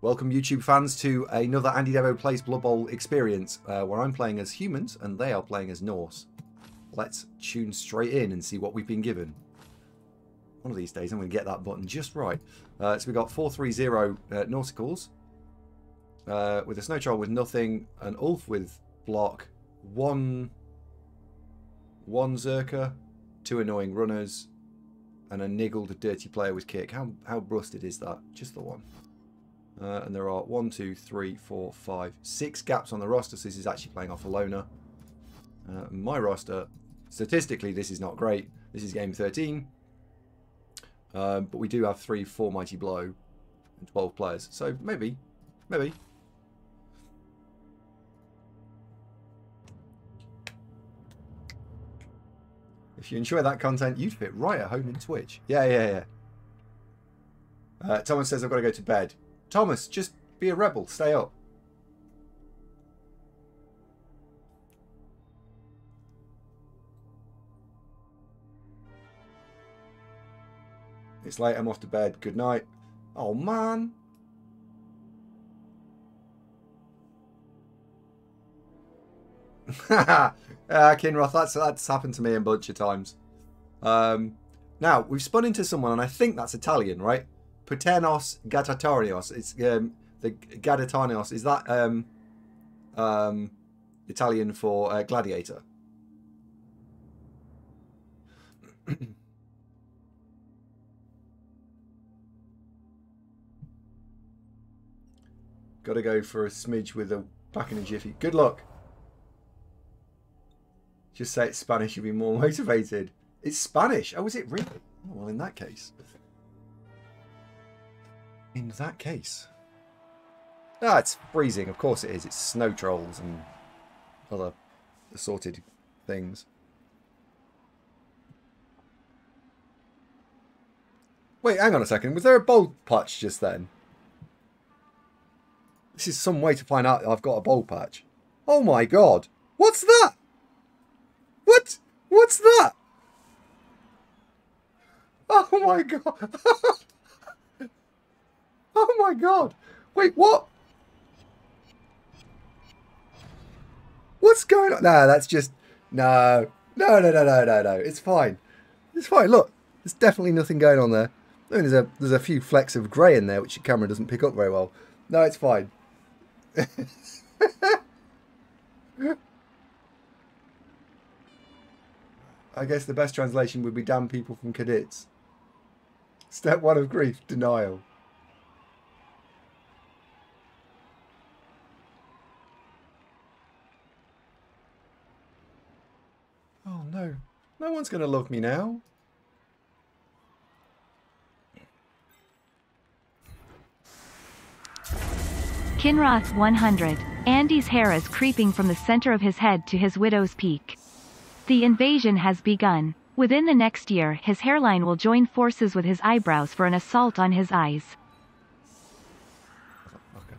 Welcome, YouTube fans, to another AndyDavo Plays Blood Bowl experience, where I'm playing as humans and they are playing as Norse. Let's tune straight in and see what we've been given. One of these days I'm going to get that button just right. So we've got 430 Nauticals, with a Snow Troll with nothing, an Ulf with block, one Zerker, 2 annoying runners, and a niggled dirty player with kick. How rusted is that? Just the one. And there are 1, 2, 3, 4, 5, 6 gaps on the roster, so this is actually playing off a loner. My roster, statistically, this is not great. This is game 13. But we do have 3 4 Mighty Blow and 12 players, so maybe. If you enjoy that content, you'd fit right at home in Twitch. Yeah. Thomas says I've got to go to bed. Thomas, just be a rebel. Stay up. It's late. I'm off to bed. Good night. Oh, man. Kinroth, that's happened to me a bunch of times. Now, we've spun into someone, and I think that's Italian, right? Puternos Gadatorios. It's the Gadatorios. Is that Italian for gladiator? Got to go for a smidge with a back in a jiffy. Good luck. Just say it's Spanish, you'll be more motivated. It's Spanish. Oh, is it really? Oh, well, in that case. Ah, it's freezing. Of course it is. It's snow trolls and other assorted things. Wait, hang on a second. Was there a bold patch just then? This is some way to find out I've got a bold patch. Oh my god. What's that? What's that? Oh my god. Oh my god. Wait, what? What's going on? No, that's just... No. It's fine. It's fine. Look, there's definitely nothing going on there. I mean, there's a few flecks of grey in there, which your camera doesn't pick up very well. No, it's fine. I guess the best translation would be damn people from Cadits. Step 1 of grief, denial. Oh no, no one's going to love me now. Kinroth 100. Andy's hair is creeping from the center of his head to his widow's peak. The invasion has begun. Within the next year, his hairline will join forces with his eyebrows for an assault on his eyes. Okay.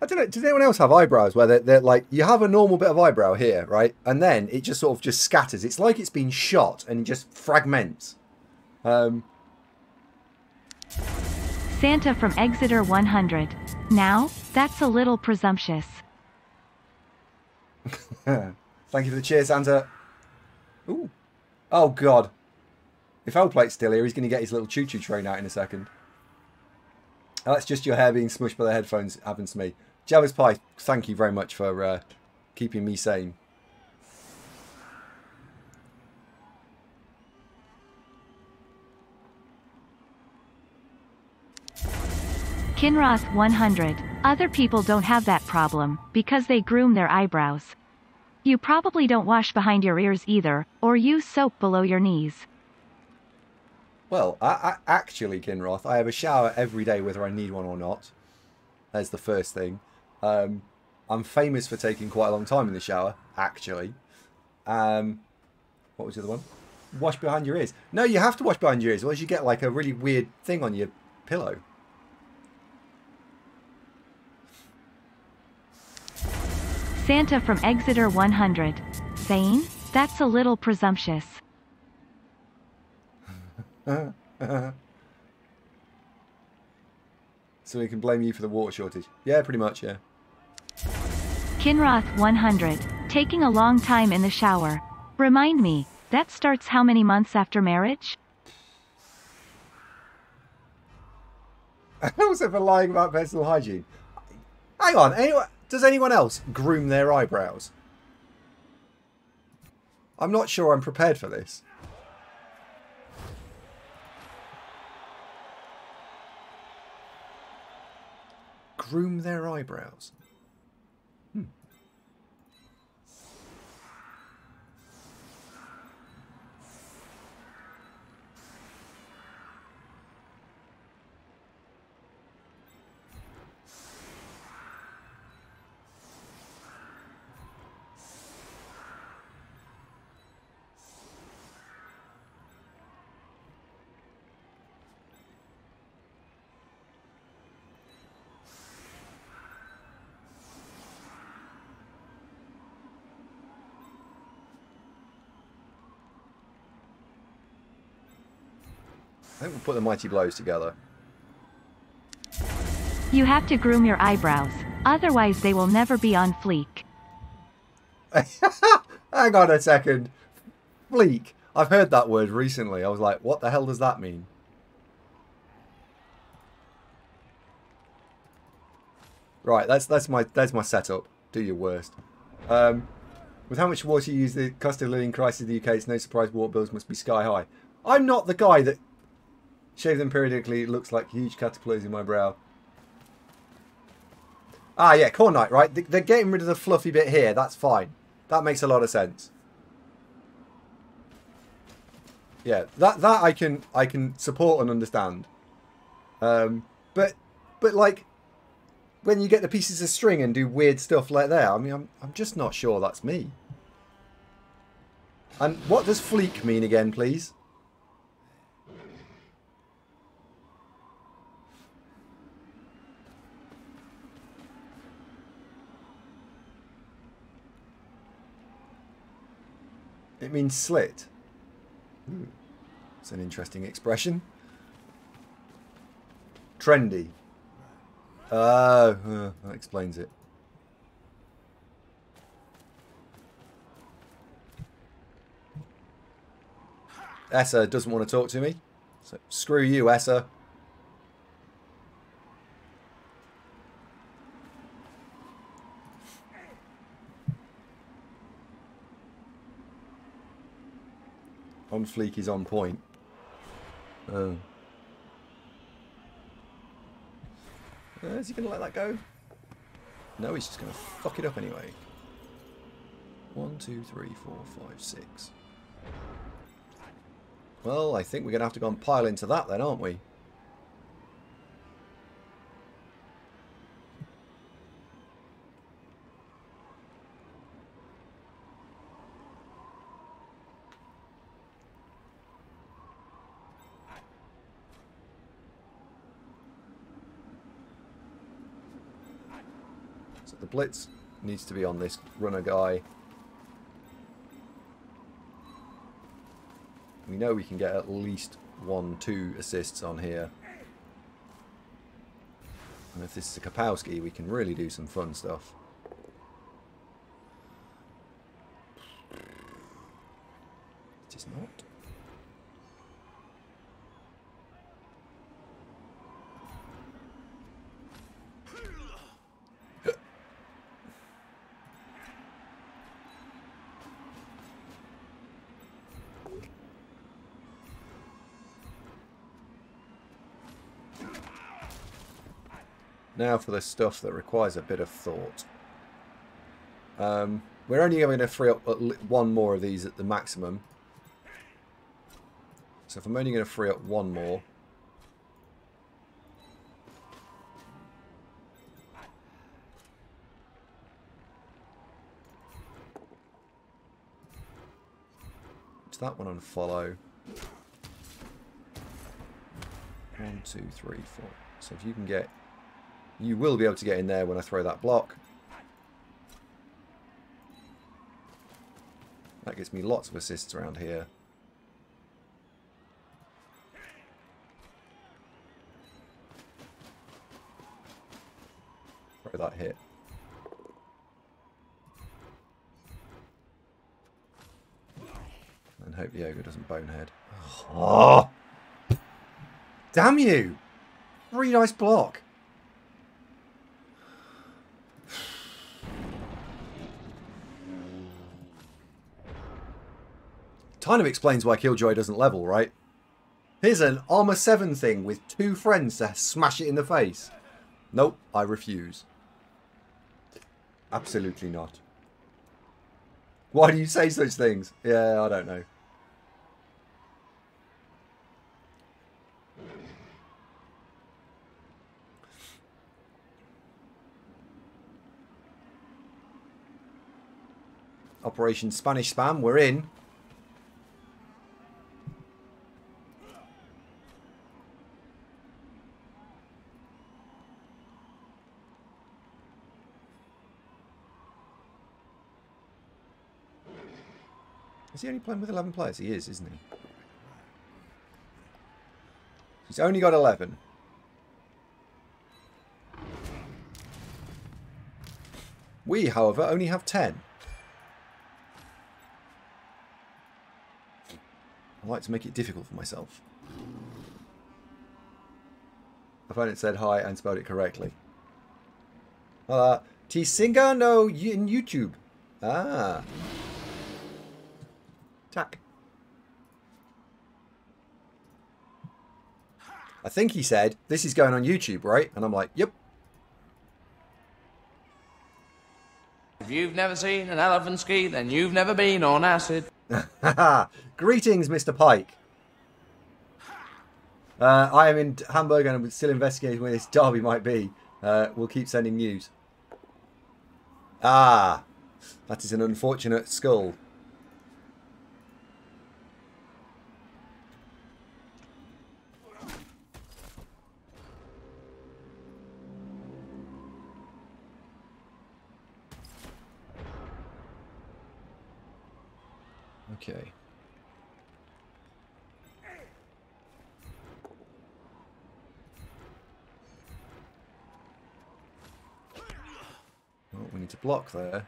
I don't know, does anyone else have eyebrows where they're like, you have a normal bit of eyebrow here, right? And then it just sort of just scatters. It's like it's been shot and just fragments. Santa from Exeter 100. Now, that's a little presumptuous. Thank you for the cheers, Santa. Ooh. Oh, God. If L-Plate's still here, he's going to get his little choo-choo train out in a second. Oh, that's just your hair being smushed by the headphones. It happens to me. Java's Pie, thank you very much for keeping me sane. Kinroth 100. Other people don't have that problem, because they groom their eyebrows. You probably don't wash behind your ears either, or use soap below your knees. Well, I actually, Kinroth, I have a shower every day whether I need one or not. There's the first thing. I'm famous for taking quite a long time in the shower, actually. What was the other one? wash behind your ears. No, you have to wash behind your ears, otherwise you get like a really weird thing on your pillow. Santa from Exeter 100. Saying? That's a little presumptuous. So we can blame you for the water shortage. Yeah, pretty much, yeah. Kinroth 100. Taking a long time in the shower. Remind me, that starts how many months after marriage? Also for lying about personal hygiene. Hang on, does anyone else groom their eyebrows? I'm not sure I'm prepared for this. Groom their eyebrows. I think we'll put the mighty blows together. You have to groom your eyebrows, otherwise they will never be on fleek. Hang on a second. Fleek. I've heard that word recently. I was like, what the hell does that mean? Right, that's my setup. Do your worst. With how much water you use, the cost of living crisis in the UK, it's no surprise water bills must be sky high. I'm not the guy that shaves them periodically. It looks like huge caterpillars in my brow. Ah, yeah, Corn Knight, right? They're getting rid of the fluffy bit here. That's fine. That makes a lot of sense. Yeah, that I can support and understand. But like when you get the pieces of string and do weird stuff like that, I mean, I'm just not sure that's me. And what does fleek mean again, please? It means slit. It's an interesting expression. Trendy. That explains it. Essa doesn't want to talk to me. So screw you, Essa. On fleek is on point. Is he going to let that go? No, he's just going to fuck it up anyway. 1, 2, 3, 4, 5, 6. Well, I think we're going to have to go and pile into that then, aren't we? So the blitz needs to be on this runner guy. We know we can get at least 1, 2 assists on here. And if this is a Kapowski, we can really do some fun stuff. It is not. Now for the stuff that requires a bit of thought. We're only going to free up 1 more of these at the maximum. So if I'm only going to free up 1 more. that one on follow. 1, 2, 3, 4. So if you can get... You will be able to get in there when I throw that block. That gets me lots of assists around here. Throw that hit. And hope the ogre doesn't bonehead. Oh! Damn you! Really nice block. Kind of explains why Killjoy doesn't level, right? Here's an armor 7 thing with 2 friends to smash it in the face. Nope, I refuse. Absolutely not. Why do you say such things? Yeah, I don't know. Operation Spanish Spam, we're in. Is he only playing with 11 players? He is, isn't he? He's only got 11. We, however, only have 10. I like to make it difficult for myself. Opponent said hi and spelled it correctly. T-Singer? No, in YouTube. Ah. Tack. I think he said, this is going on YouTube, right? And I'm like, yep. If you've never seen an elephant ski, then you've never been on acid. Greetings, Mr. Pike. I am in Hamburg and I'm still investigating where this derby might be. We'll keep sending news. Ah, that is an unfortunate skull. Okay. Well, we need to block there.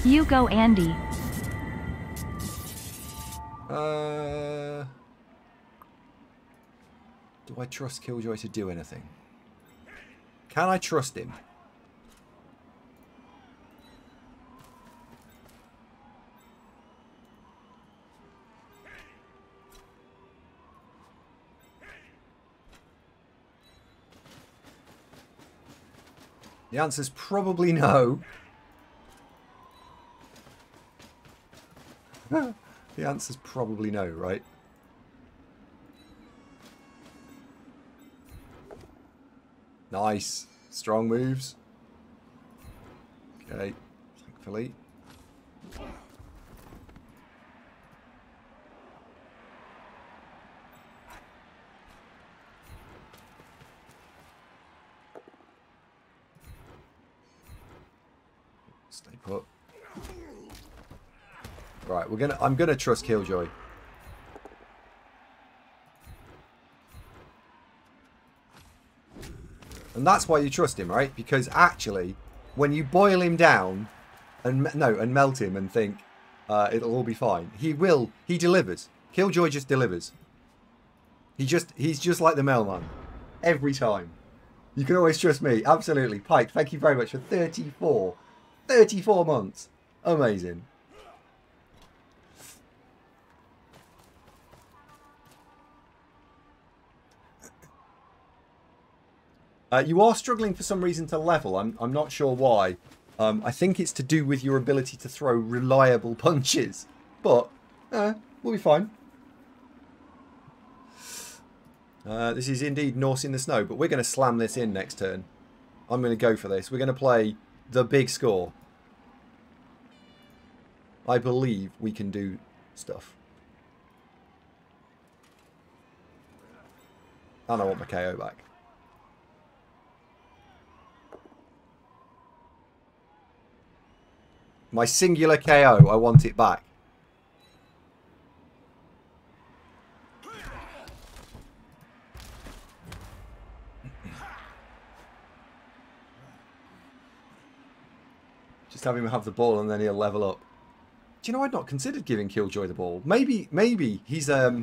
You go, Andy. Do I trust Killjoy to do anything? Can I trust him? The answer's probably no. The answer's probably no, right? Nice. Strong moves. Okay. Thankfully. Stay put. Right, I'm gonna trust Killjoy. And that's why you trust him, right? Because actually, when you boil him down and melt him and think it'll all be fine, he delivers. Killjoy just delivers. He's just like the mailman every time. You can always trust me. Absolutely. Pike, thank you very much for 34 months. Amazing. You are struggling for some reason to level. I'm not sure why. I think it's to do with your ability to throw reliable punches. But, we'll be fine. This is indeed Norse in the snow, but we're going to slam this in next turn. I'm going to go for this. We're going to play the big score. I believe we can do stuff. And I want my KO back. My singular KO, I want it back. Just have him have the ball and then he'll level up. Do you know, I'd not considered giving Killjoy the ball. Maybe he's a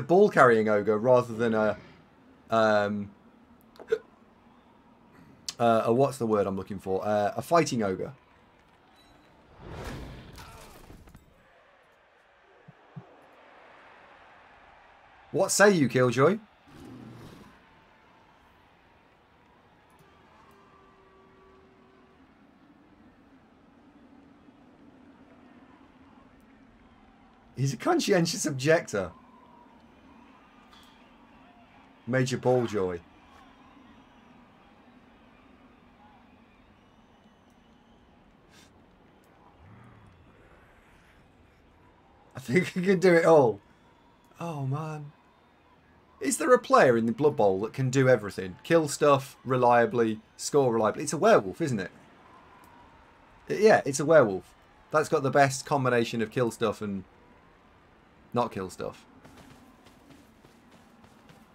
ball carrying ogre rather than a what's the word I'm looking for? A fighting ogre. What say you, Killjoy? He's a conscientious objector. Major Balljoy. I think he can do it all. Oh, man. Is there a player in the Blood Bowl that can do everything? Kill stuff reliably, score reliably. It's a werewolf, isn't it? Yeah, it's a werewolf. That's got the best combination of kill stuff and not kill stuff.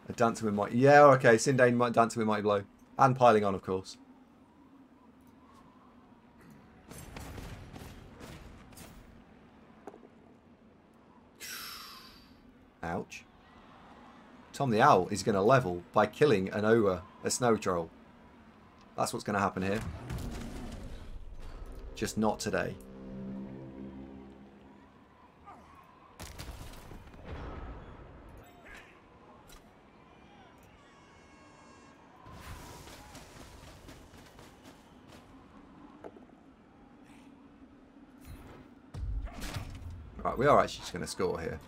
A Dancing with Mighty... Yeah, okay. Sindane Dancing with Mighty Blow. And Piling On, of course. Ouch. Tom the Owl is going to level by killing an ogre, a snow troll. That's what's going to happen here. Just not today. Right, we are actually just going to score here.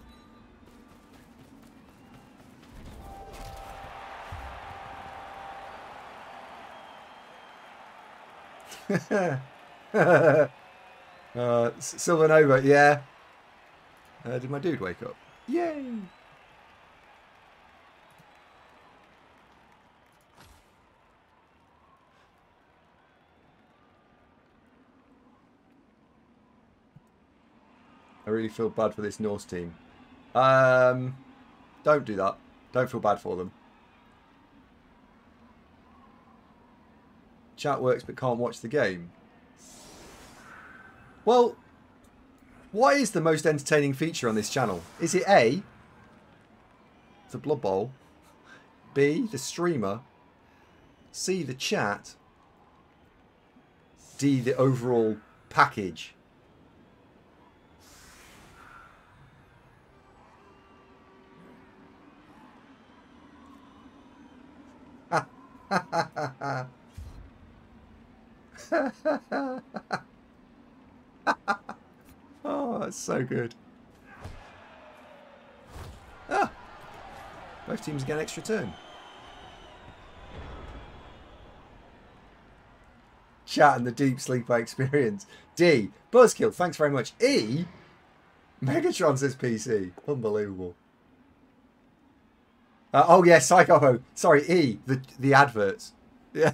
Sylvanova, yeah. Did my dude wake up? Yay! I really feel bad for this Norse team. Don't do that. Don't feel bad for them. Chat works but can't watch the game. Well, what is the most entertaining feature on this channel? Is it A, the Blood Bowl, B, the streamer, C, the chat, D, the overall package? Oh, that's so good. Ah, both teams get an extra turn. Chat and the deep sleeper experience. D, Buzzkill, thanks very much. E, Megatron says PC. Unbelievable. Oh yeah, Psycho. Sorry, E, the adverts. Yeah,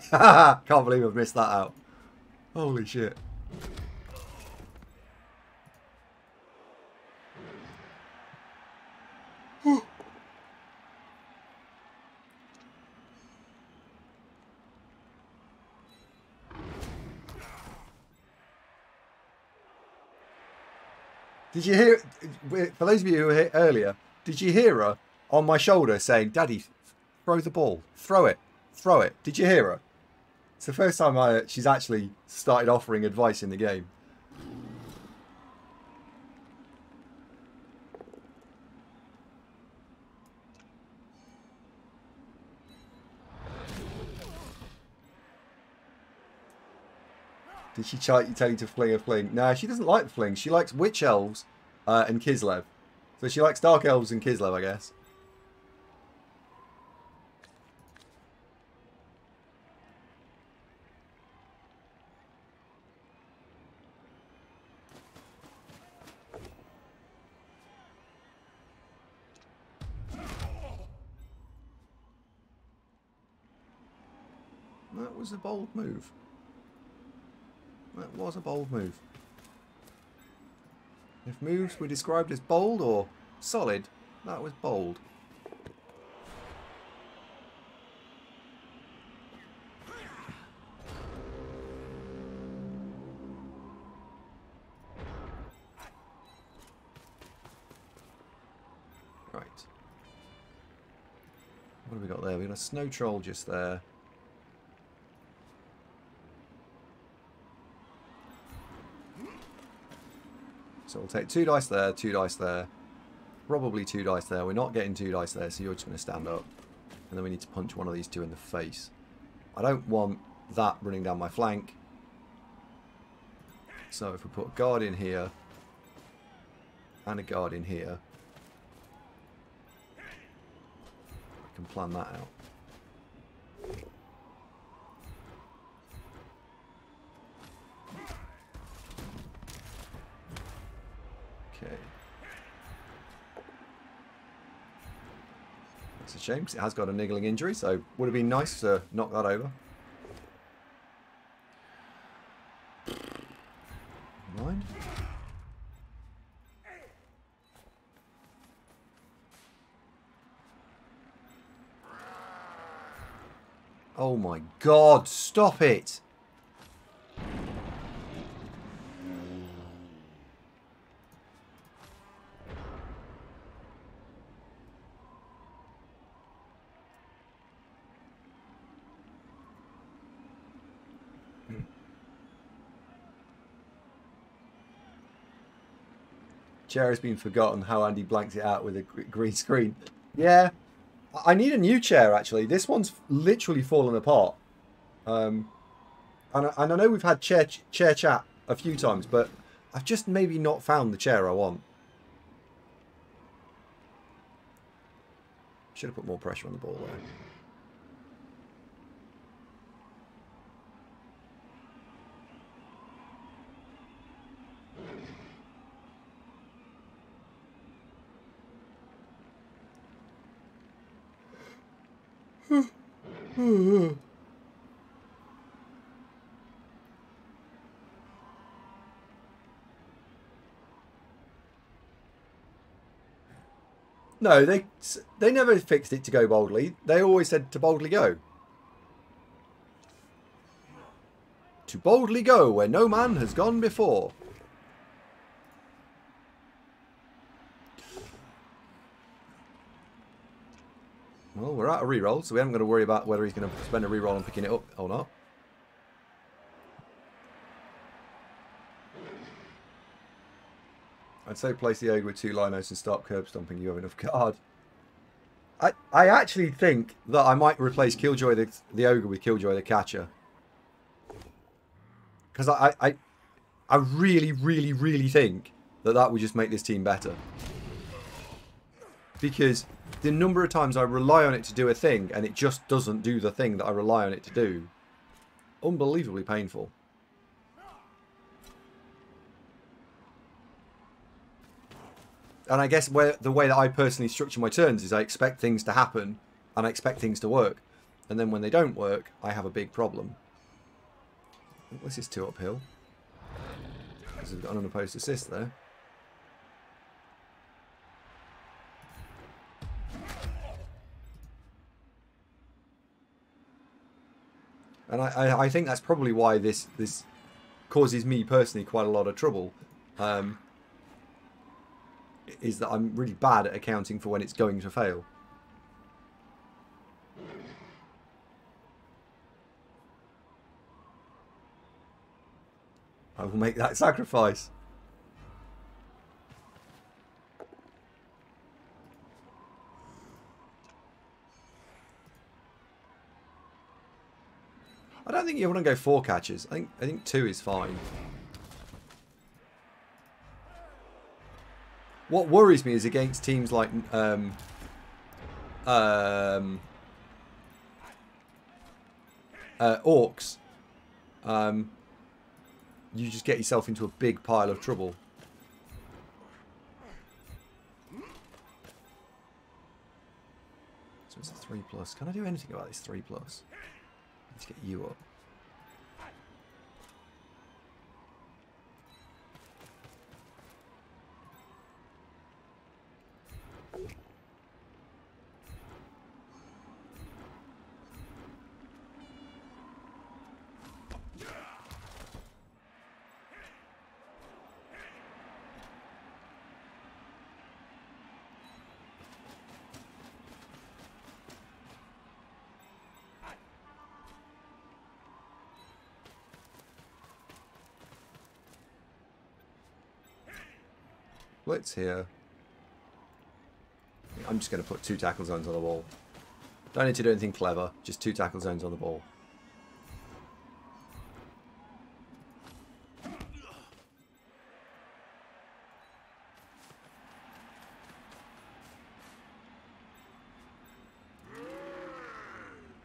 can't believe I've missed that out. Holy shit. Did you hear, for those of you who were here earlier, did you hear her on my shoulder saying, Daddy, throw the ball, throw it, throw it? Did you hear her? It's the first time she's actually started offering advice in the game. Did she tell you to fling a fling? No, she doesn't like the fling. She likes Witch Elves and Kislev. So she likes Dark Elves and Kislev, I guess. That was a bold move. That was a bold move. If moves were described as bold or solid, that was bold. Right. What have we got there? We've got a snow troll just there. So we'll take 2 dice there, 2 dice there. Probably 2 dice there. We're not getting 2 dice there, so you're just going to stand up. And then we need to punch one of these 2 in the face. I don't want that running down my flank. So if we put a guard in here and a guard in here, I can plan that out. Okay. That's a shame because it has got a niggling injury, so would have been nice to knock that over. Mind. Oh my god, stop it! Chair has been forgotten. How Andy blanks it out with a green screen. Yeah, I need a new chair actually. This one's literally fallen apart. And I know we've had chair chat a few times, but I've just maybe not found the chair I want. Should have put more pressure on the ball there. No, they never fixed it to go boldly. They always said to boldly go. To boldly go where no man has gone before. Well, we're out of reroll, so we haven't got to worry about whether he's going to spend a reroll on picking it up or not. I'd say place the ogre with 2 linos and start curb stomping. You have enough card. I actually think that I might replace Killjoy the ogre with Killjoy the catcher. Because I really, really, really think that would just make this team better. Because the number of times I rely on it to do a thing and it just doesn't do the thing that I rely on it to do. Unbelievably painful. And I guess the way that I personally structure my turns is I expect things to happen and I expect things to work. And then when they don't work, I have a big problem. This is 2 uphill. Because we've got an unopposed assist there. And I think that's probably why this causes me personally quite a lot of trouble. Is that I'm really bad at accounting for when it's going to fail. I will make that sacrifice. I don't think you want to go 4 catches. I think 2 is fine. What worries me is against teams like Orcs. You just get yourself into a big pile of trouble. So it's a 3+. Can I do anything about this 3+? Let's get you up. Blitz here. I'm just going to put 2 tackle zones on the wall. Don't need to do anything clever. Just 2 tackle zones on the ball.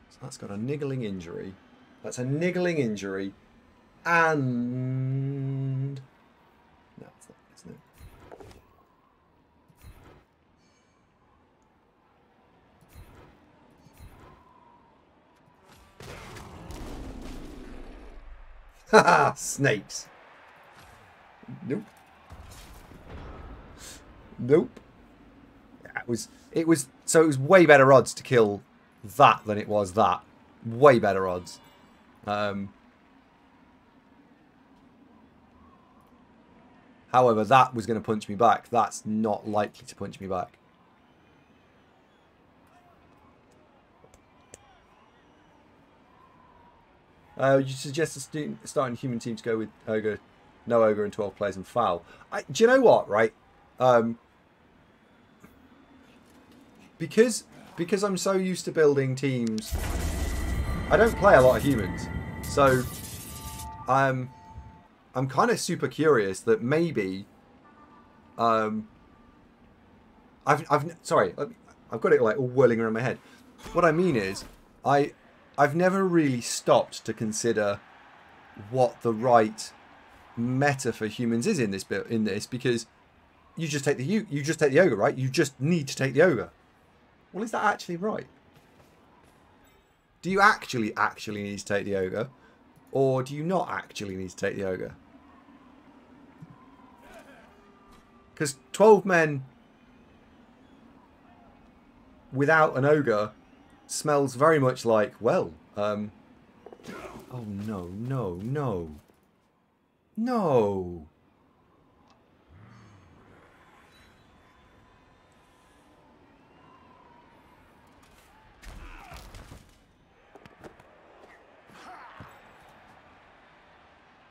So that's got a niggling injury. That's a niggling injury. And... no, it's not, isn't it? Haha, snakes. Nope. Nope. Yeah, it was way better odds to kill that than it was that. Way better odds. However, that was going to punch me back. That's not likely to punch me back. You suggest a starting human team to go with ogre, no ogre and 12 players and foul. Do you know what, right? Because I'm so used to building teams, I don't play a lot of humans. So I'm kind of super curious that maybe I've sorry, I've got it like all whirling around my head. What I mean is I've never really stopped to consider what the right meta for humans is in this because you just take the ogre, right? You just need to take the ogre. Well, is that actually right? Do you actually need to take the ogre, or do you not actually need to take the ogre? Because 12 men without an ogre smells very much like, well, oh no, no, no. No.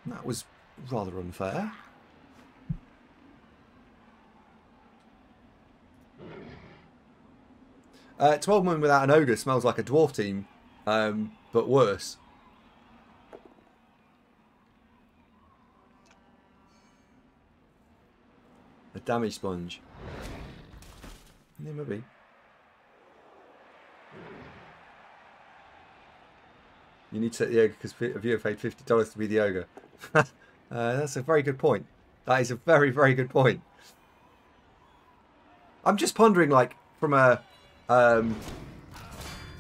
That was rather unfair. Uh, 12 men without an ogre smells like a dwarf team, but worse. A damage sponge. Yeah, maybe. You need to set the ogre because a viewer paid $50 to be the ogre. That's a very good point. That is a very, very good point. I'm just pondering, like, from an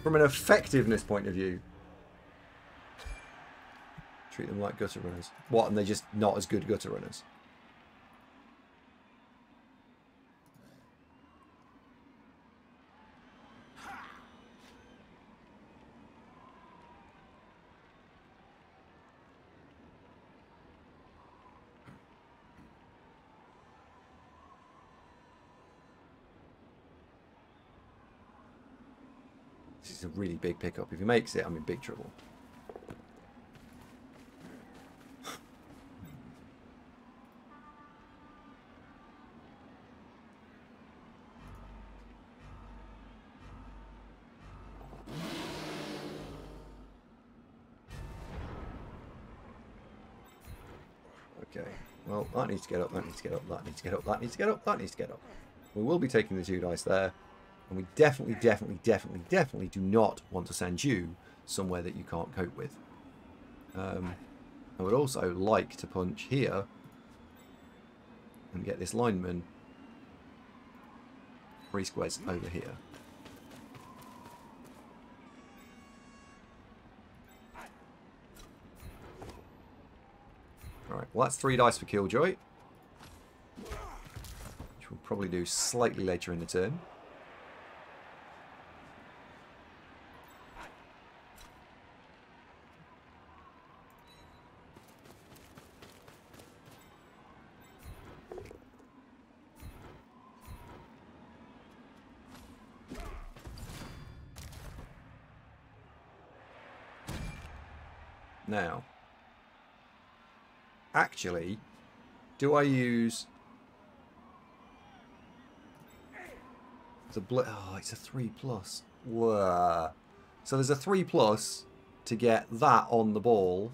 effectiveness point of view. Treat them like gutter runners. What, and they're just not as good gutter runners? This is a really big pickup. If he makes it, I'm in big trouble. Okay, well, that needs to get up, that needs to get up, that needs to get up, that needs to get up, that needs to get up. We will be taking the 2 dice there. And we definitely do not want to send you somewhere that you can't cope with. I would also like to punch here and get this lineman 3 squares over here. Well, that's 3 dice for Killjoy. Which we'll probably do slightly later in the turn. Now, actually, do I use the oh, it's a 3+. Whoa. So there's a 3+ to get that on the ball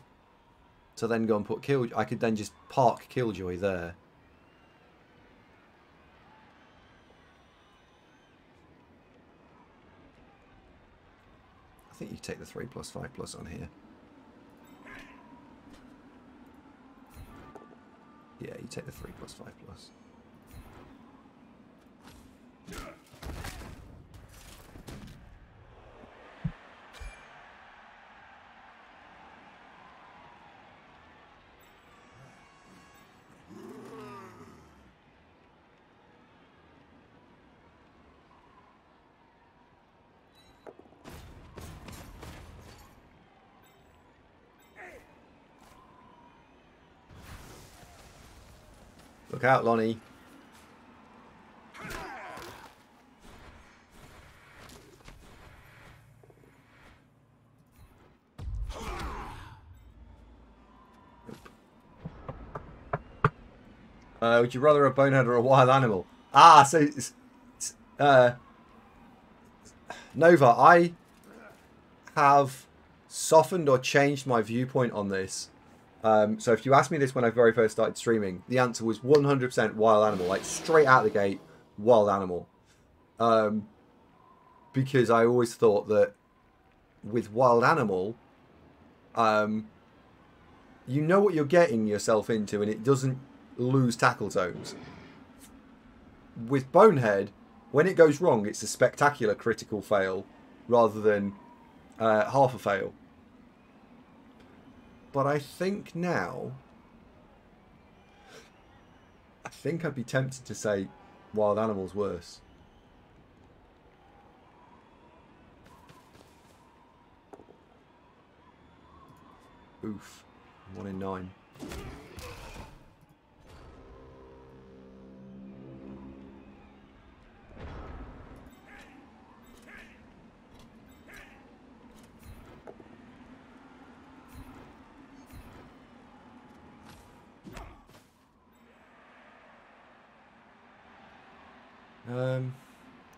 to then go and put Killjoy. I could then just park Killjoy there. I think you take the 3+5+ on here. Yeah, you take the 3+5+. Look out, Lonnie. Would you rather a bonehead or a wild animal? Ah, so Nova, I have softened or changed my viewpoint on this. So if you asked me this when I very first started streaming, the answer was 100% wild animal, like straight out the gate, wild animal. Because I always thought that with wild animal, you know what you're getting yourself into, and it doesn't lose tackle zones. With bonehead, when it goes wrong, it's a spectacular critical fail rather than half a fail. But I think now, I think I'd be tempted to say wild animal's worse. Oof. 1 in 9.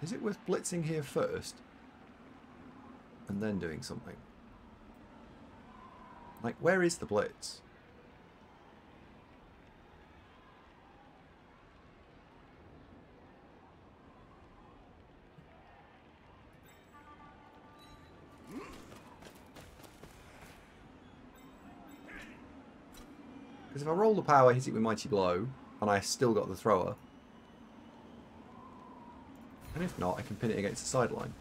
Is it worth blitzing here first and then doing something? Like, where is the blitz? Because if I roll the power, hit it with Mighty Blow, and I still got the thrower. And if not, I can pin it against the sideline.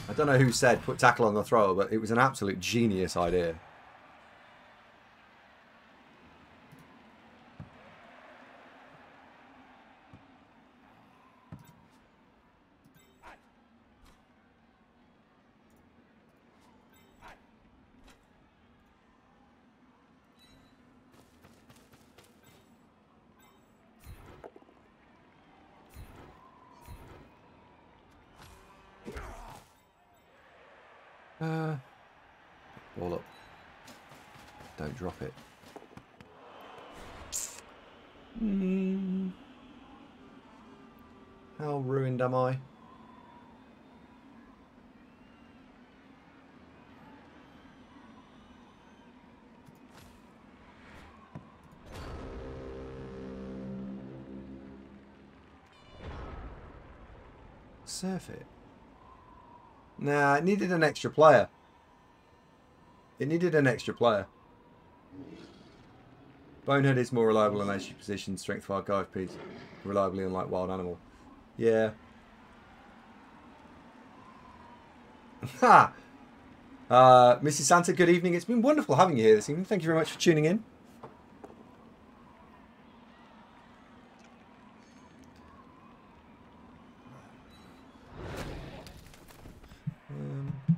I don't know who said put tackle on the thrower, but it was an absolute genius idea. Ball up. Don't drop it. How ruined am I? Surf it. Nah, it needed an extra player. It needed an extra player. Bonehead is more reliable in entry position. Strength 5 guy piece. Reliably unlike wild animal. Yeah. Ha! Mrs. Santa, good evening. It's been wonderful having you here this evening. Thank you very much for tuning in.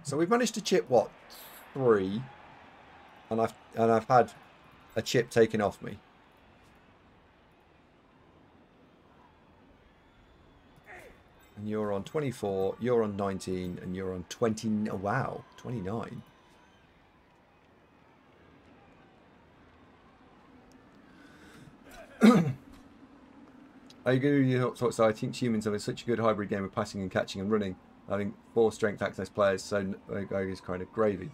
So we've managed to chip what? 3. And I've had a chip taken off me. And you're on 24, you're on 19, and you're on 20. Oh, wow, 29. I agree with you. So I think humans have such a good hybrid game of passing and catching and running. I think 4 strength access players, so is kind of gravy.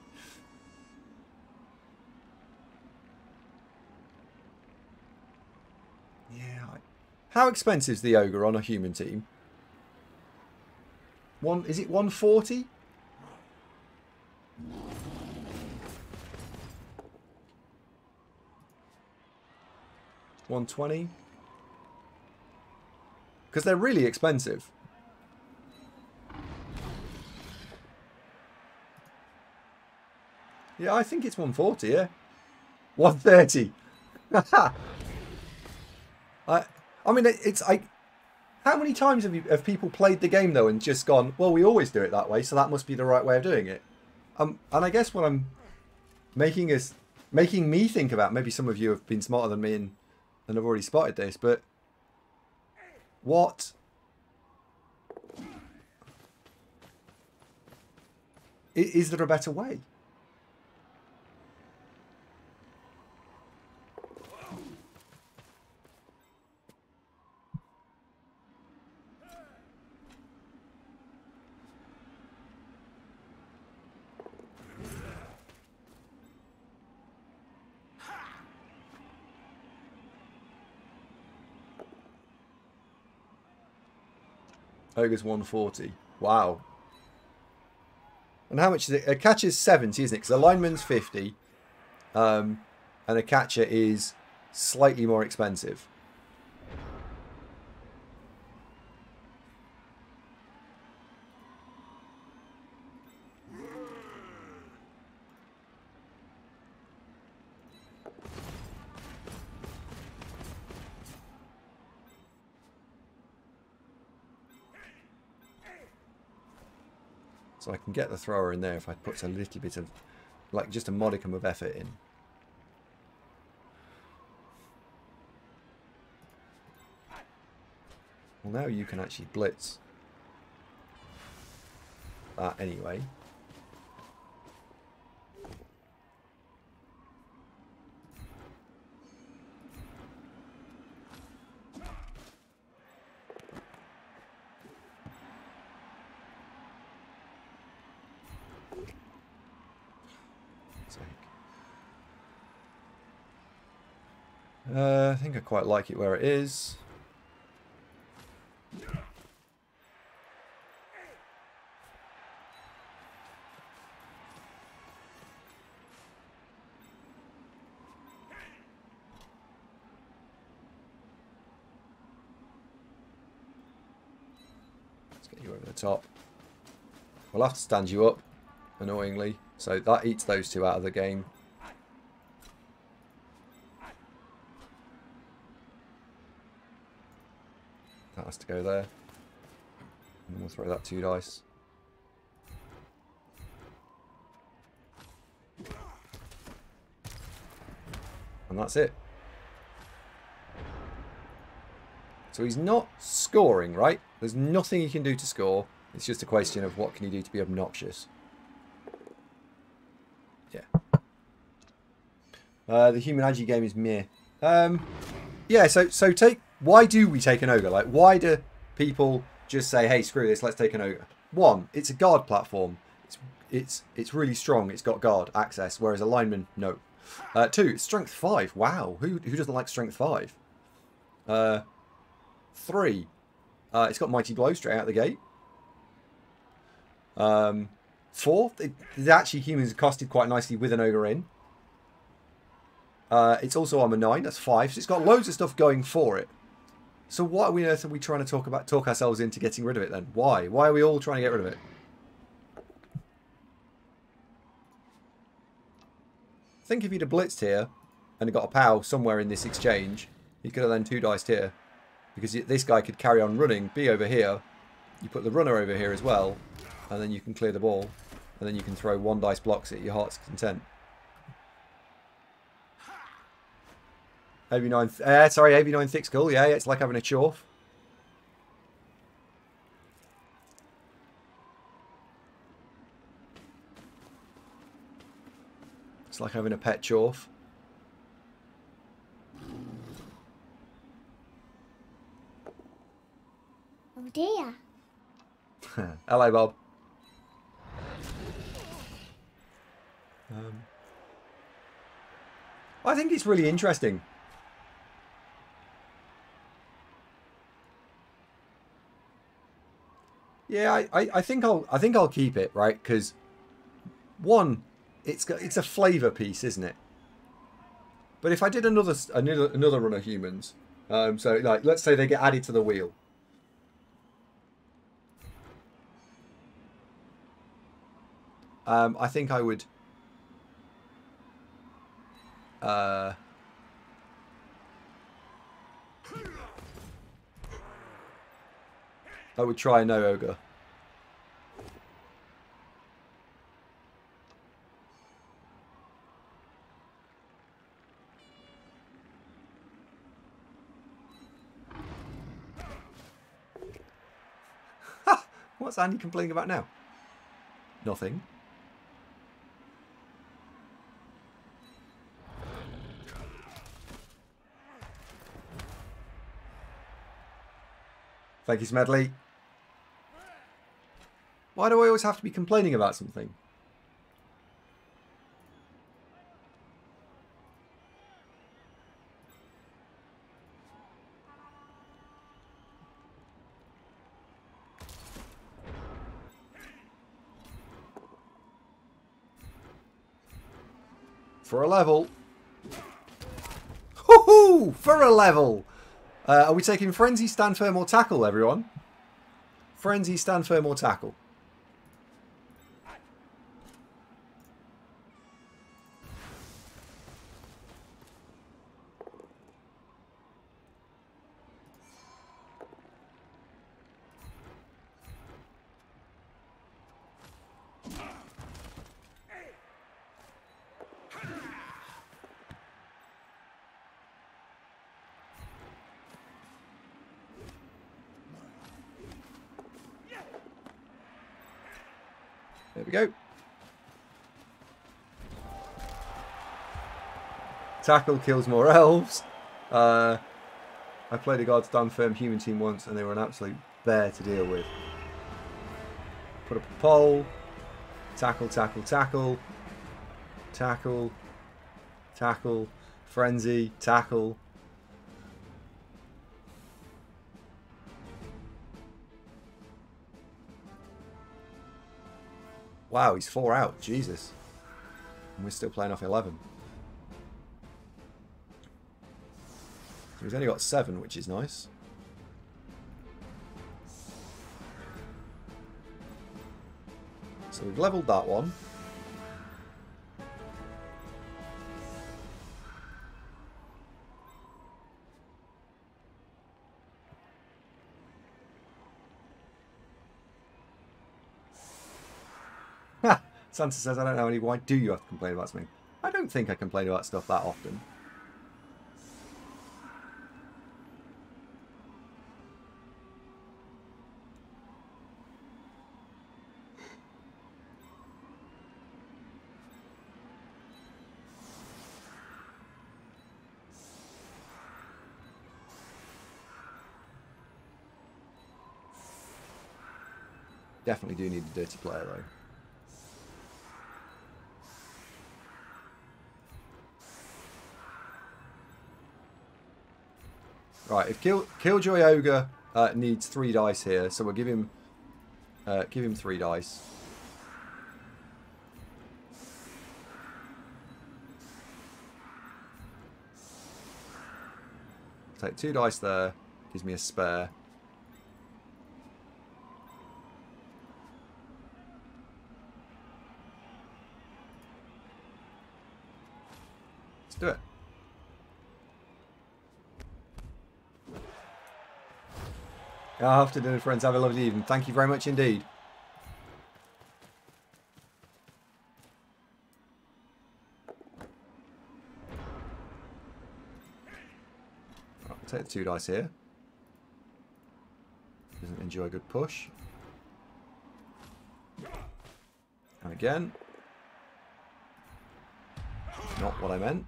Yeah. How expensive is the ogre on a human team? Is it 140? $120? Because they're really expensive. Yeah, I think it's 140, yeah. 130. I mean, how many times have people played the game though and just gone, well, we always do it that way, so that must be the right way of doing it. And I guess what I'm making me think about, maybe some of you have been smarter than me and have already spotted this, but what is there a better way? Ogre's 140. Wow. And how much is it? A catcher's 70, isn't it? Because a lineman's 50. And a catcher is slightly more expensive. So I can get the thrower in there if I put a little bit of, like, just a modicum of effort in. Well, now you can actually blitz that anyway. I think I quite like it where it is. Let's get you over the top. We'll have to stand you up, annoyingly. So that eats those two out of the game. That has to go there. And then we'll throw that 2 dice. And that's it. So he's not scoring, right? There's nothing he can do to score. It's just a question of what can he do to be obnoxious. Yeah. The human agi game is meh. Yeah, so take... Why do we take an ogre? Like, why do people just say, hey, screw this, let's take an ogre? 1, it's a guard platform. It's really strong. It's got guard access, whereas a lineman, no. 2, it's strength 5. Wow, who doesn't like strength 5? 3, it's got mighty blow straight out the gate. 4. It actually humans costed quite nicely with an ogre in. It's also armor 9. That's 5. So it's got loads of stuff going for it. So what on earth are we trying to talk ourselves into getting rid of it then? Why? Why are we all trying to get rid of it? I think if he'd have blitzed here and got a POW somewhere in this exchange, he could have then 2-diced here. Because this guy could carry on running, be over here. You put the runner over here as well, and then you can clear the ball. And then you can throw 1-dice blocks at your heart's content. Heavy 9, heavy 9 thick skull. Yeah, it's like having a chorf. It's like having a pet chorf. Oh dear. Hello, Bob. I think it's really interesting. Yeah, I think I'll keep it, right? Because one, it's a flavour piece, isn't it? But if I did another run of humans, so like let's say they get added to the wheel. I think I would. I would try no ogre. What's Andy complaining about now? Nothing. Thank you, Smedley. Why do I always have to be complaining about something? For a level. Hoo-hoo! For a level! Are we taking Frenzy, Stand Firm or Tackle, everyone? Frenzy, Stand Firm or Tackle? There we go. Tackle kills more elves. I played a guard stand firm human team once and they were an absolute bear to deal with. Put up a pole. Tackle, tackle, tackle. Tackle. Tackle. Frenzy. Tackle. Wow, he's 4 out. Jesus. And we're still playing off 11. So he's only got 7, which is nice. So we've leveled that one. Santa says, I don't know any. Why do you have to complain about something? I don't think I complain about stuff that often. Definitely do need a dirty player though. Right, if Killjoy Ogre needs 3 dice here, so we'll give him 3 dice. Take 2 dice there. Gives me a spare. Let's do it. After dinner, friends. Have a lovely evening. Thank you very much indeed. Right, take the 2 dice here. Doesn't enjoy a good push. And again. Not what I meant.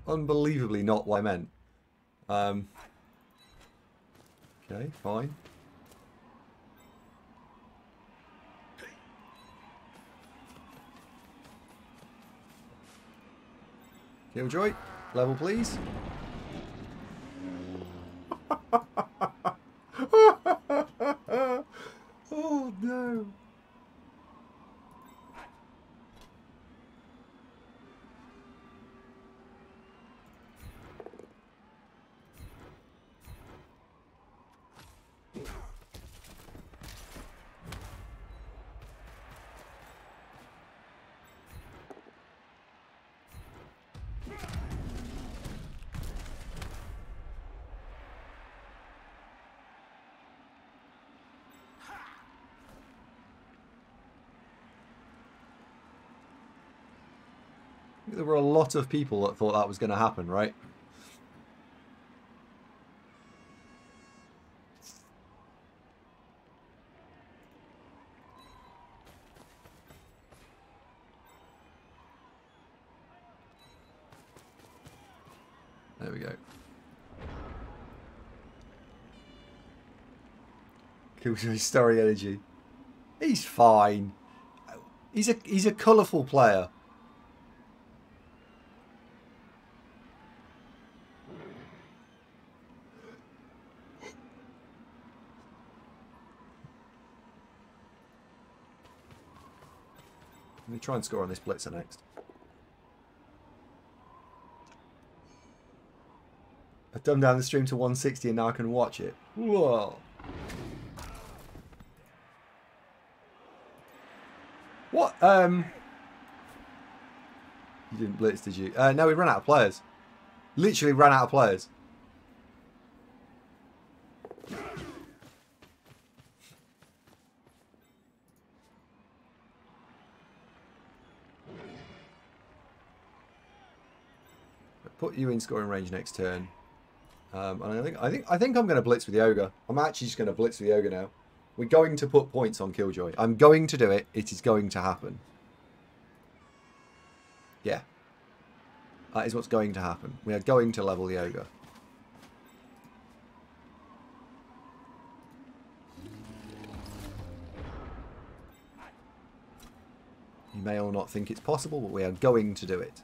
Unbelievably not what I meant. Okay, fine. Killjoy, level please. Oh no. There were a lot of people that thought that was going to happen, right? There we go. Killjoy story energy. He's fine. He's a colourful player. Let me try and score on this blitzer next. I've dumbed down the stream to 160 and now I can watch it. Whoa. What? You didn't blitz, did you? No, we ran out of players. Literally ran out of players. Put you in scoring range next turn. And I think I'm going to blitz with the ogre. I'm actually just going to blitz with the ogre now. We're going to put points on Killjoy. I'm going to do it. It is going to happen. Yeah. That is what's going to happen. We are going to level the ogre. You may or not think it's possible, but we are going to do it.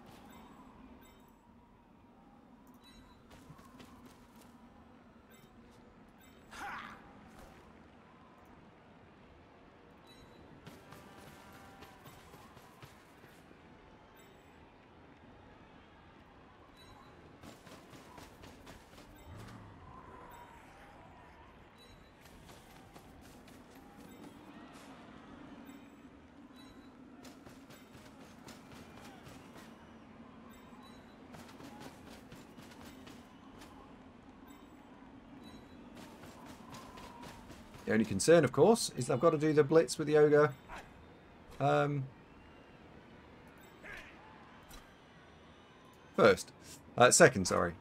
The only concern, of course, is I've got to do the blitz with the ogre. First. Second, sorry.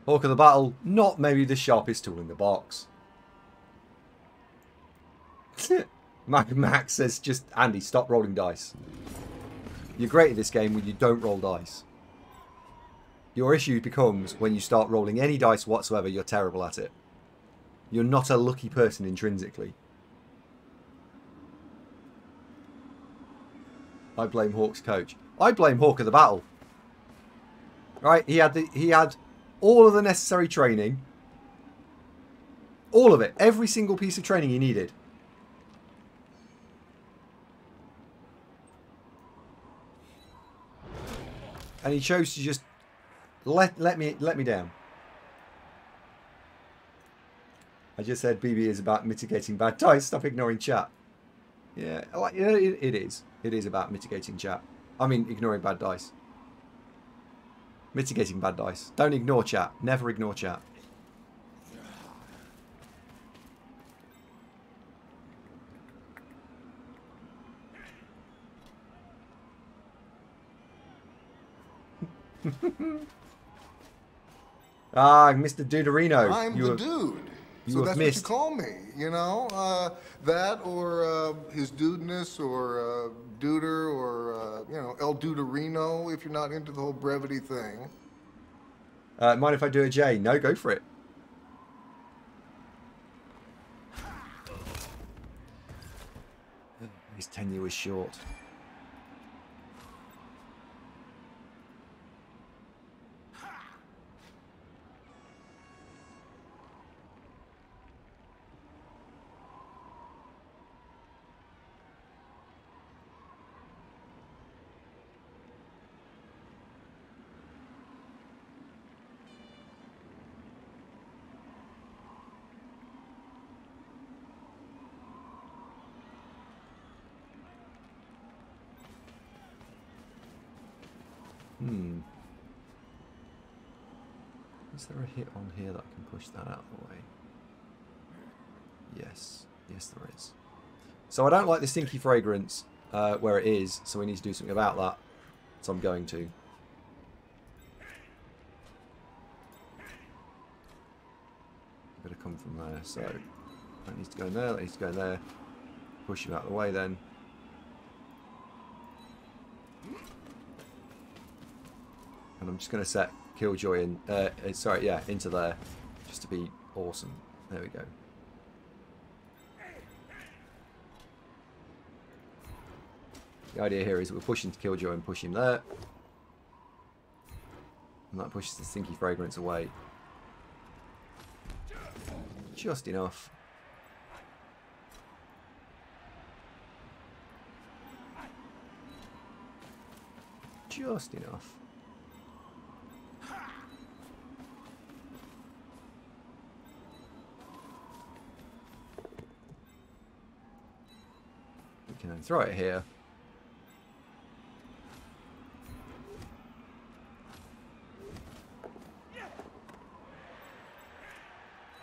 Hawk of the Battle, not maybe the sharpest tool in the box. Max says, just, Andy, stop rolling dice. You're great at this game when you don't roll dice. Your issue becomes when you start rolling any dice whatsoever, you're terrible at it. You're not a lucky person intrinsically. I blame Hawk's coach. I blame Hawk of the battle. Right? He had all of the necessary training. All of it. Every single piece of training he needed. And he chose to just let me down. I just said BB is about mitigating bad dice. Stop ignoring chat. Yeah, it is. It is about mitigating chat. I mean, ignoring bad dice. Mitigating bad dice. Don't ignore chat. Never ignore chat. Ah, Mr. Duderino. I'm the dude. So that's what you call me, you know? That or his dudeness or Duder or, you know, El Duderino if you're not into the whole brevity thing. Mind if I do a J? No, go for it. His tenure was short. Is there a hit on here that I can push that out of the way? Yes. Yes, there is. So I don't like the stinky fragrance where it is, so we need to do something about that. So I'm going to. Better come from there. So that needs to go in there, that needs to go in there. Push you out of the way then. And I'm just going to set Killjoy in, into there, just to be awesome. There we go. The idea here is that we're pushing to Killjoy and push him there. And that pushes the stinky fragrance away. Just enough. Just enough. We can then throw it here.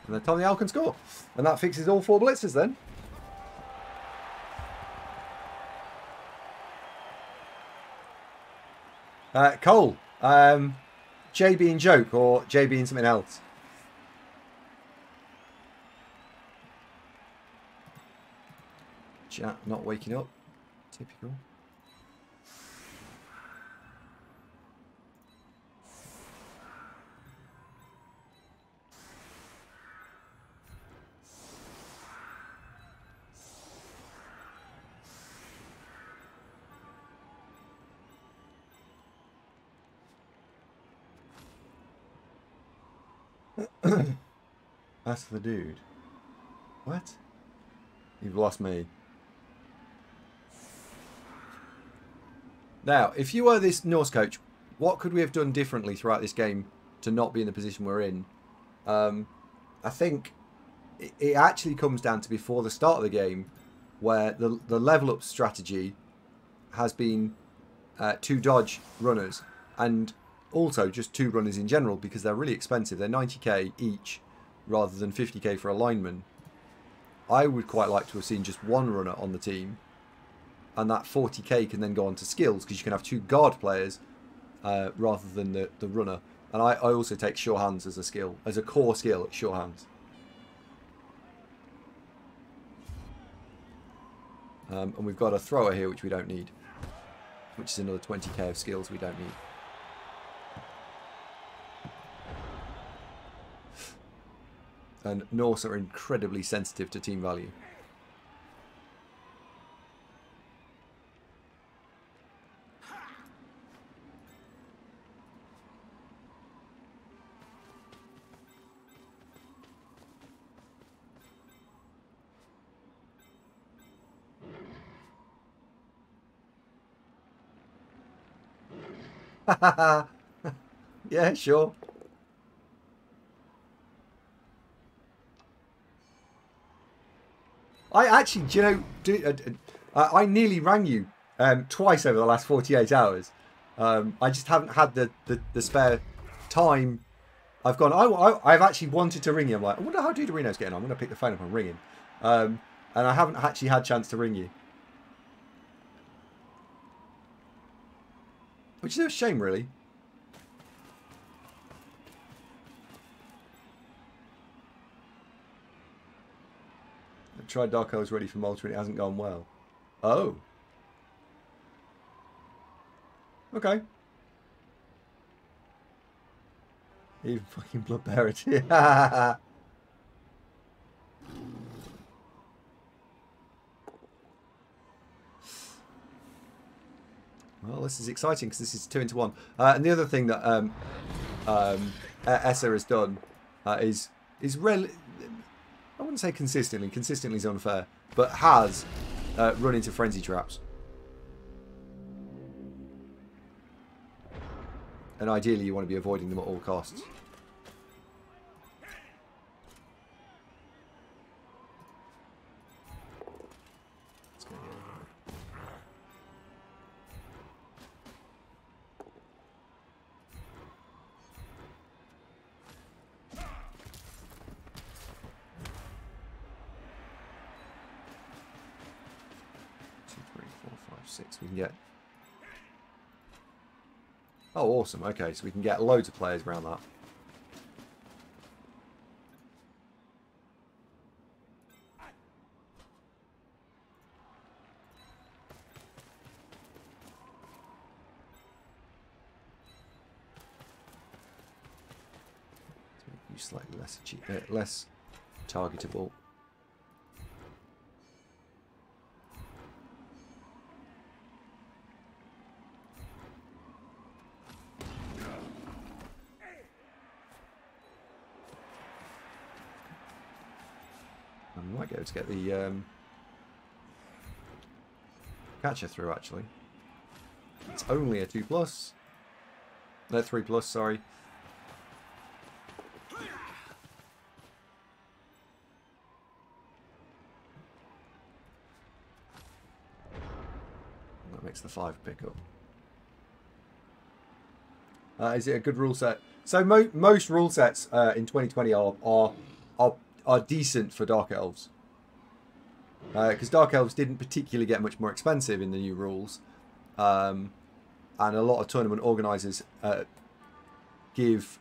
And then Tom the Owl can score. And that fixes all 4 blitzers then. Cole, J being joke or J being something else? Chat not waking up. Typical. That's the dude. What? You've lost me. Now, if you were this Norse coach, what could we have done differently throughout this game to not be in the position we're in? I think it actually comes down to before the start of the game, where the level up strategy has been 2 dodge runners, and also just 2 runners in general, because they're really expensive. They're 90k each, rather than 50k for a lineman. I would quite like to have seen just 1 runner on the team, and that 40k can then go on to skills, because you can have 2 guard players rather than the runner. And I also take sure hands as a skill, as a core skill at sure hands. And we've got a thrower here, which we don't need. which is another 20k of skills we don't need. And Norse are incredibly sensitive to team value. Yeah, sure. I actually, do you know, I nearly rang you twice over the last 48 hours. I just haven't had the spare time. I've gone, I've actually wanted to ring you. I'm like, I wonder how Duderino's getting on. I'm going to pick the phone up and ring him. And I haven't actually had a chance to ring you. Which is a shame, really. I tried Dark Elves ready for Malta and it hasn't gone well. Oh. Okay. Even fucking Bloodbearer too. Well, this is exciting because this is 2 into 1. And the other thing that Essa has done is I wouldn't say consistently. Consistently is unfair, but has run into frenzy traps. And ideally, you want to be avoiding them at all costs. We can get... Oh, awesome. Okay, so we can get loads of players around that. Let's make you slightly less targetable. I might go to get the catcher through, actually. It's only a 2+. No, 3+, sorry. That makes the 5 pick up. Is it a good rule set? So most rule sets in 2020 are decent for Dark Elves. Because Dark Elves didn't particularly get much more expensive in the new rules. And a lot of tournament organisers give...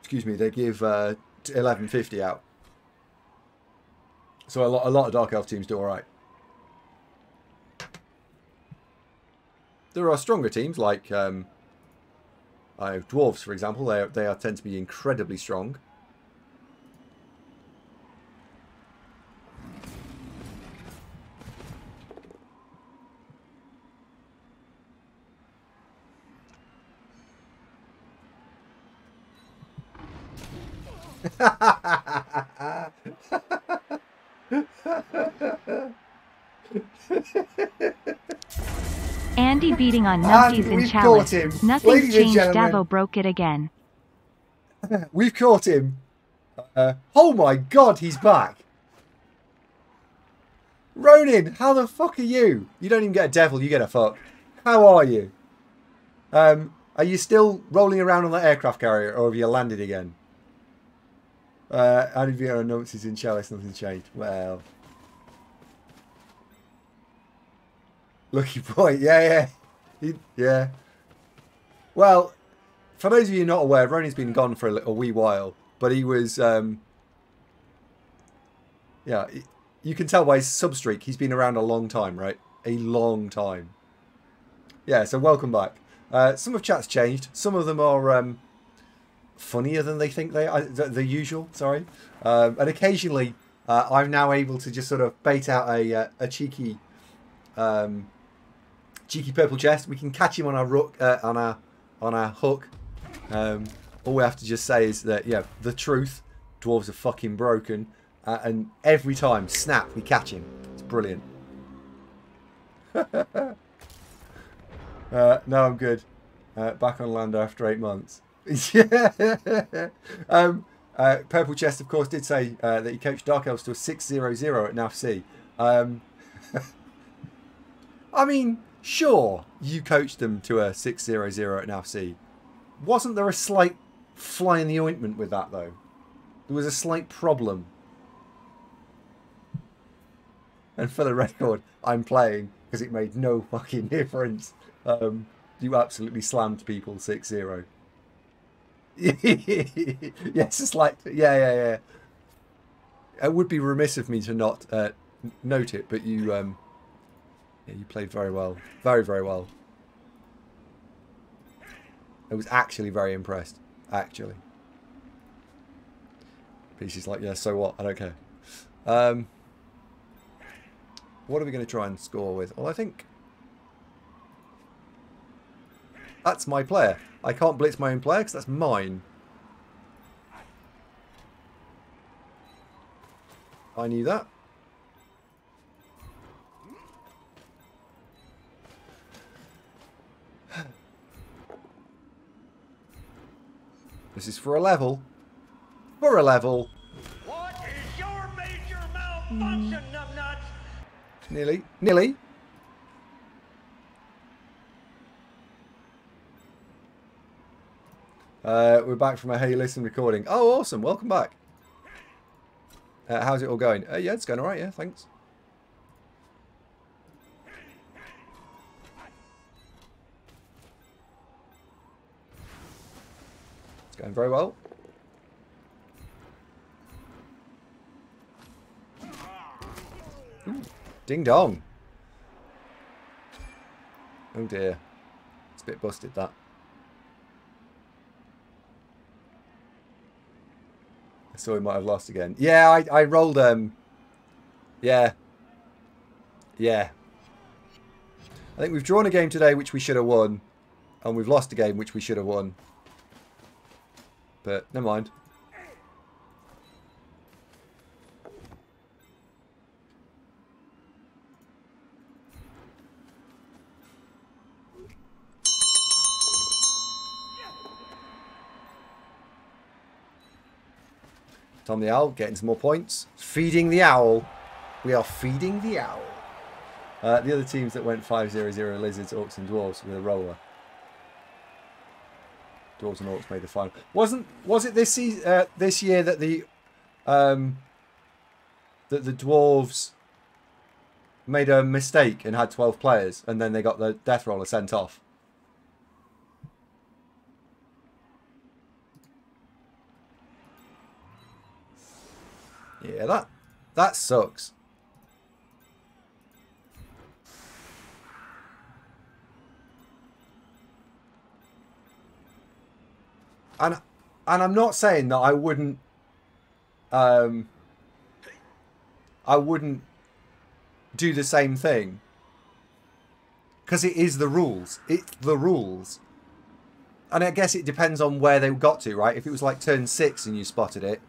excuse me, they give 1150 out. So a lot of Dark Elf teams do alright. There are stronger teams like Dwarves, for example. They tend to be incredibly strong. Andy beating on Nufties in Chalice. Nothing's changed. Davo broke it again. We've caught him. Oh my god, he's back. Ronin, how the fuck are you? You don't even get a devil, you get a fuck. How are you? Are you still rolling around on that aircraft carrier, or have you landed again? Andy beating on Nufties in Chalice. Nothing's changed. Well. Lucky boy, yeah. Yeah. Well, for those of you not aware, Ronin's been gone for a wee while, but he was, yeah, you can tell by his substreak, he's been around a long time, right? a long time. Yeah, so welcome back. Some of chat's changed. Some of them are funnier than they think they are. The usual, sorry. And occasionally, I'm now able to just sort of bait out a cheeky purple chest. We can catch him on our on our hook. All we have to just say is that, yeah, the truth. Dwarves are fucking broken. And every time, snap, we catch him. It's brilliant. No, I'm good. Back on land after 8 months. Yeah. Purple Chest, of course, did say that he coached Dark Elves to a 6-0-0 at NAFC. I mean, sure, you coached them to a 6-0-0 at NAFC. Wasn't there a slight fly in the ointment with that, though? There was a slight problem. And for the record, I'm playing because it made no fucking difference. You absolutely slammed people 6-0. Yes, it's like, yeah. It would be remiss of me to not note it, but you, yeah, you played very well, very well. I was actually very impressed. Actually, PC's like, yeah, so what? I don't care. What are we going to try and score with? Well, I think that's my player. I can't blitz my own player because that's mine. I knew that. This is for a level. For a level. What is your major malfunction, numbnuts? Nearly. Nearly. We're back from a Hey Listen recording. Oh, awesome. Welcome back. How's it all going? Yeah, it's going alright, yeah, thanks. It's going very well. Ooh, ding dong. Oh dear. It's a bit busted, that. So we might have lost again. Yeah, I rolled yeah. I think we've drawn a game today which we should have won. And we've lost a game which we should have won. But never mind. Tom the Owl getting some more points. Feeding the Owl. We are feeding the Owl. The other teams that went 5-0-0 Lizards, Orcs and Dwarves with a roller. Dwarves and Orcs made the final. Was it this year that the Dwarves made a mistake and had 12 players and then they got the death roller sent off? Yeah, that sucks. And I'm not saying that I wouldn't do the same thing. Because it is the rules. It's the rules. And I guess it depends on where they got to, right? If it was like turn 6 and you spotted it,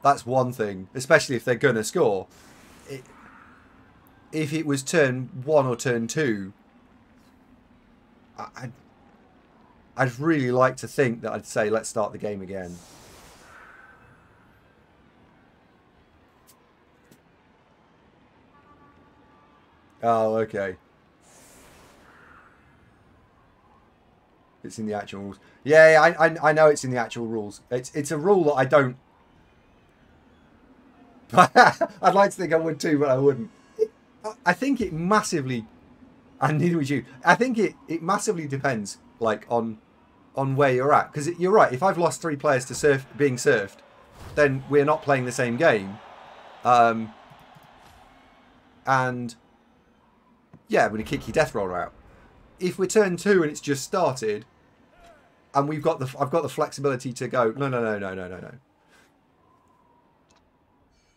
that's one thing, especially if they're going to score. If it was turn 1 or turn 2, I'd really like to think that I'd say, let's start the game again. Oh, okay. It's in the actual rules. Yeah, I know it's in the actual rules. It's a rule that I don't... I'd like to think I would too, but I wouldn't. I think it massively, and neither would you. I think it massively depends, like on where you're at. Because you're right. If I've lost 3 players to being surfed, then we're not playing the same game. And yeah, I'm going to kick your death roller out. If we're turn 2 and it's just started, and I've got the flexibility to go, no.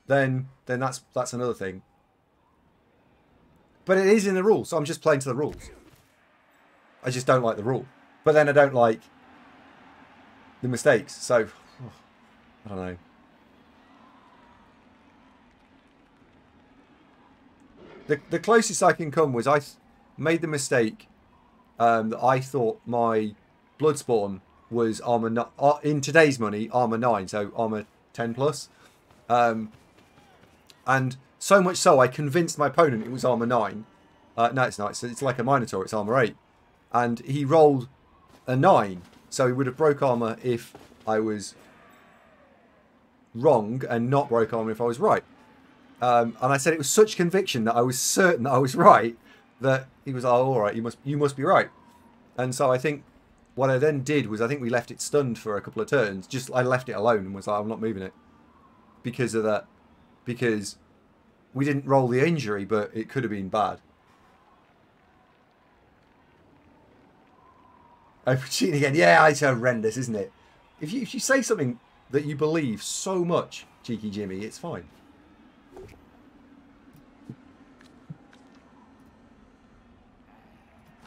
Then that's another thing. But it is in the rules, so I'm just playing to the rules. I just don't like the rule. But then I don't like the mistakes, so I don't know. The closest I can come was I made the mistake that I thought my Bloodspawn was armor in today's money armor 9, so armor 10 plus, and so much so I convinced my opponent it was armor 9. No, it's not. It's like a Minotaur. It's armor 8, and he rolled a 9, so he would have broke armor if I was wrong and not broke armor if I was right. And I said it was such conviction that I was certain that I was right that he was like, oh, all right, you must be right. And so I think what I then did was I think we left it stunned for a couple of turns. Just I left it alone and was like, I'm not moving it because of that. Because we didn't roll the injury, but it could have been bad. I'm cheating again. Yeah, it's horrendous, isn't it? If you say something that you believe so much, Cheeky Jimmy, it's fine.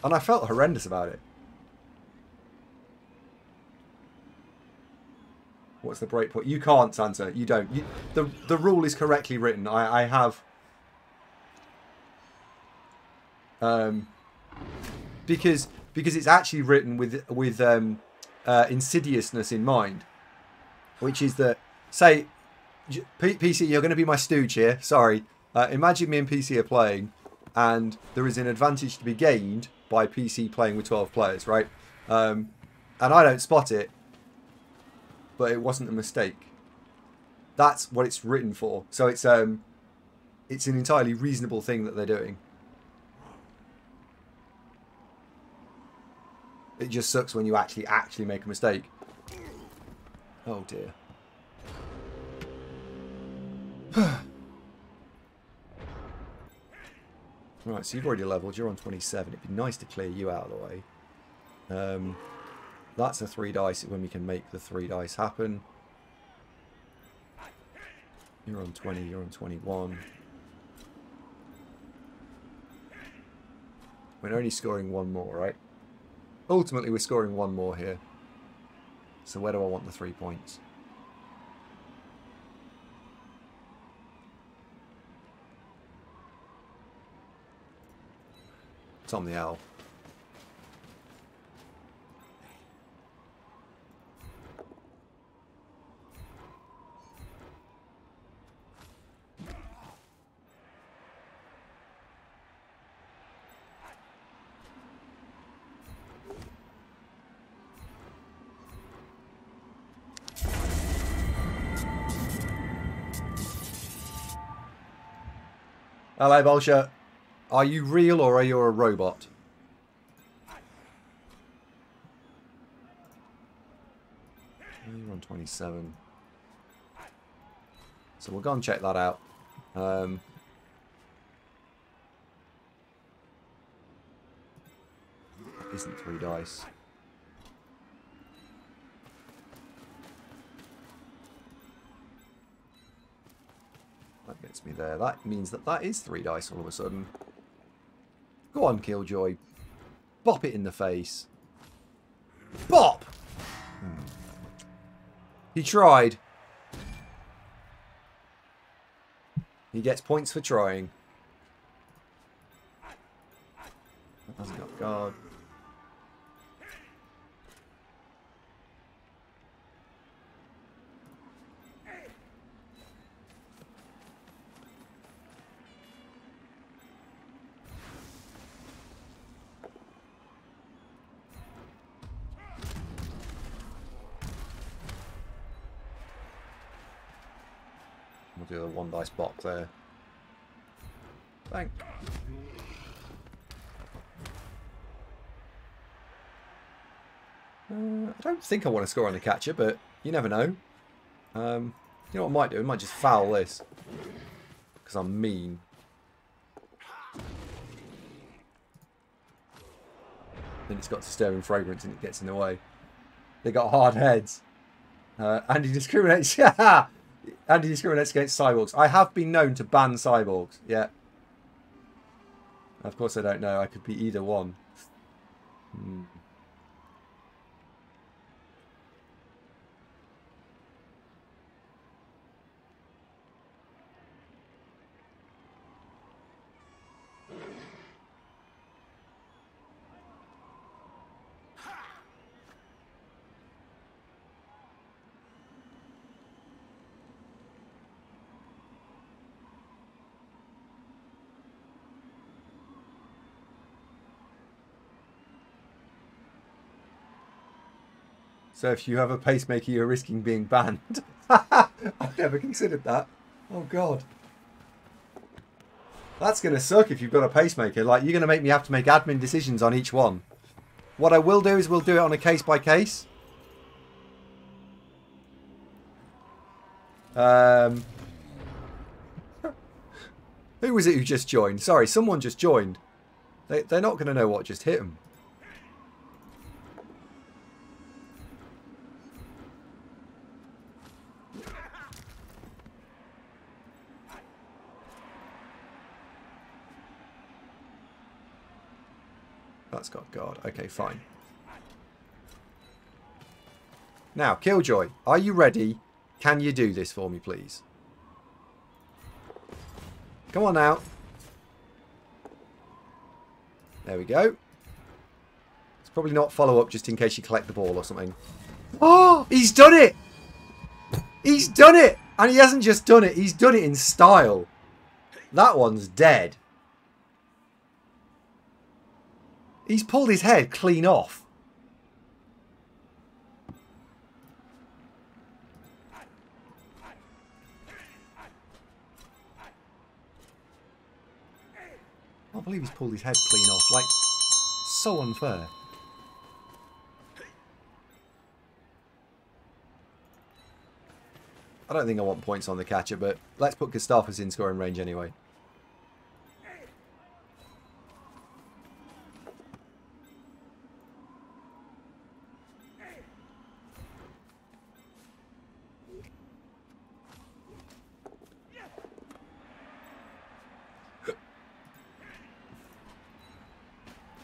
And I felt horrendous about it. What's the breakpoint? You can't, Santa. You don't. The rule is correctly written. I have... because it's actually written with insidiousness in mind. Which is that, say, PC, you're going to be my stooge here. Sorry. Imagine me and PC are playing, and there is an advantage to be gained by PC playing with 12 players, right? And I don't spot it, but it wasn't a mistake. That's what it's written for. So it's an entirely reasonable thing that they're doing. It just sucks when you actually make a mistake. Oh dear. Right, so you've already leveled. You're on 27. It'd be nice to clear you out of the way. That's a 3 dice when we can make the 3 dice happen. You're on 20. You're on 21. We're only scoring 1 more, right? Ultimately, we're scoring 1 more here. So where do I want the 3 points? Tom the Owl. Hello, Bolsha. Are you real or are you a robot? You're on 27. So we'll go and check that out. Isn't 3 dice. That gets me there. That means that is 3 dice all of a sudden. Go on, Killjoy. Bop it in the face. Bop! He tried. He gets points for trying. That hasn't got guard. We'll do a 1 dice box there. Thank. I don't think I want to score on the catcher, but you never know. You know what I might do? I might just foul this. Because I'm mean. Then it's got disturbing fragrance and it gets in the way. They got hard heads. Andy discriminates. Andy discriminates against cyborgs. I have been known to ban cyborgs. Yeah. Of course I don't know. I could be either one. So if you have a pacemaker, you're risking being banned. I've never considered that. Oh, God. That's going to suck if you've got a pacemaker. Like, you're going to make me have to make admin decisions on each one. What I will do is we'll do it on a case-by-case. Who was it who just joined? Sorry, someone just joined. They're not going to know what just hit them. That's got guard. Okay, fine. Now, Killjoy, are you ready? Can you do this for me, please? Come on now. There we go. It's probably not follow-up just in case you collect the ball or something. Oh, he's done it! He's done it! And he hasn't just done it, he's done it in style. That one's dead. He's pulled his head clean off. I can't believe he's pulled his head clean off. Like, so unfair. I don't think I want points on the catcher, but let's put Gustavus in scoring range anyway.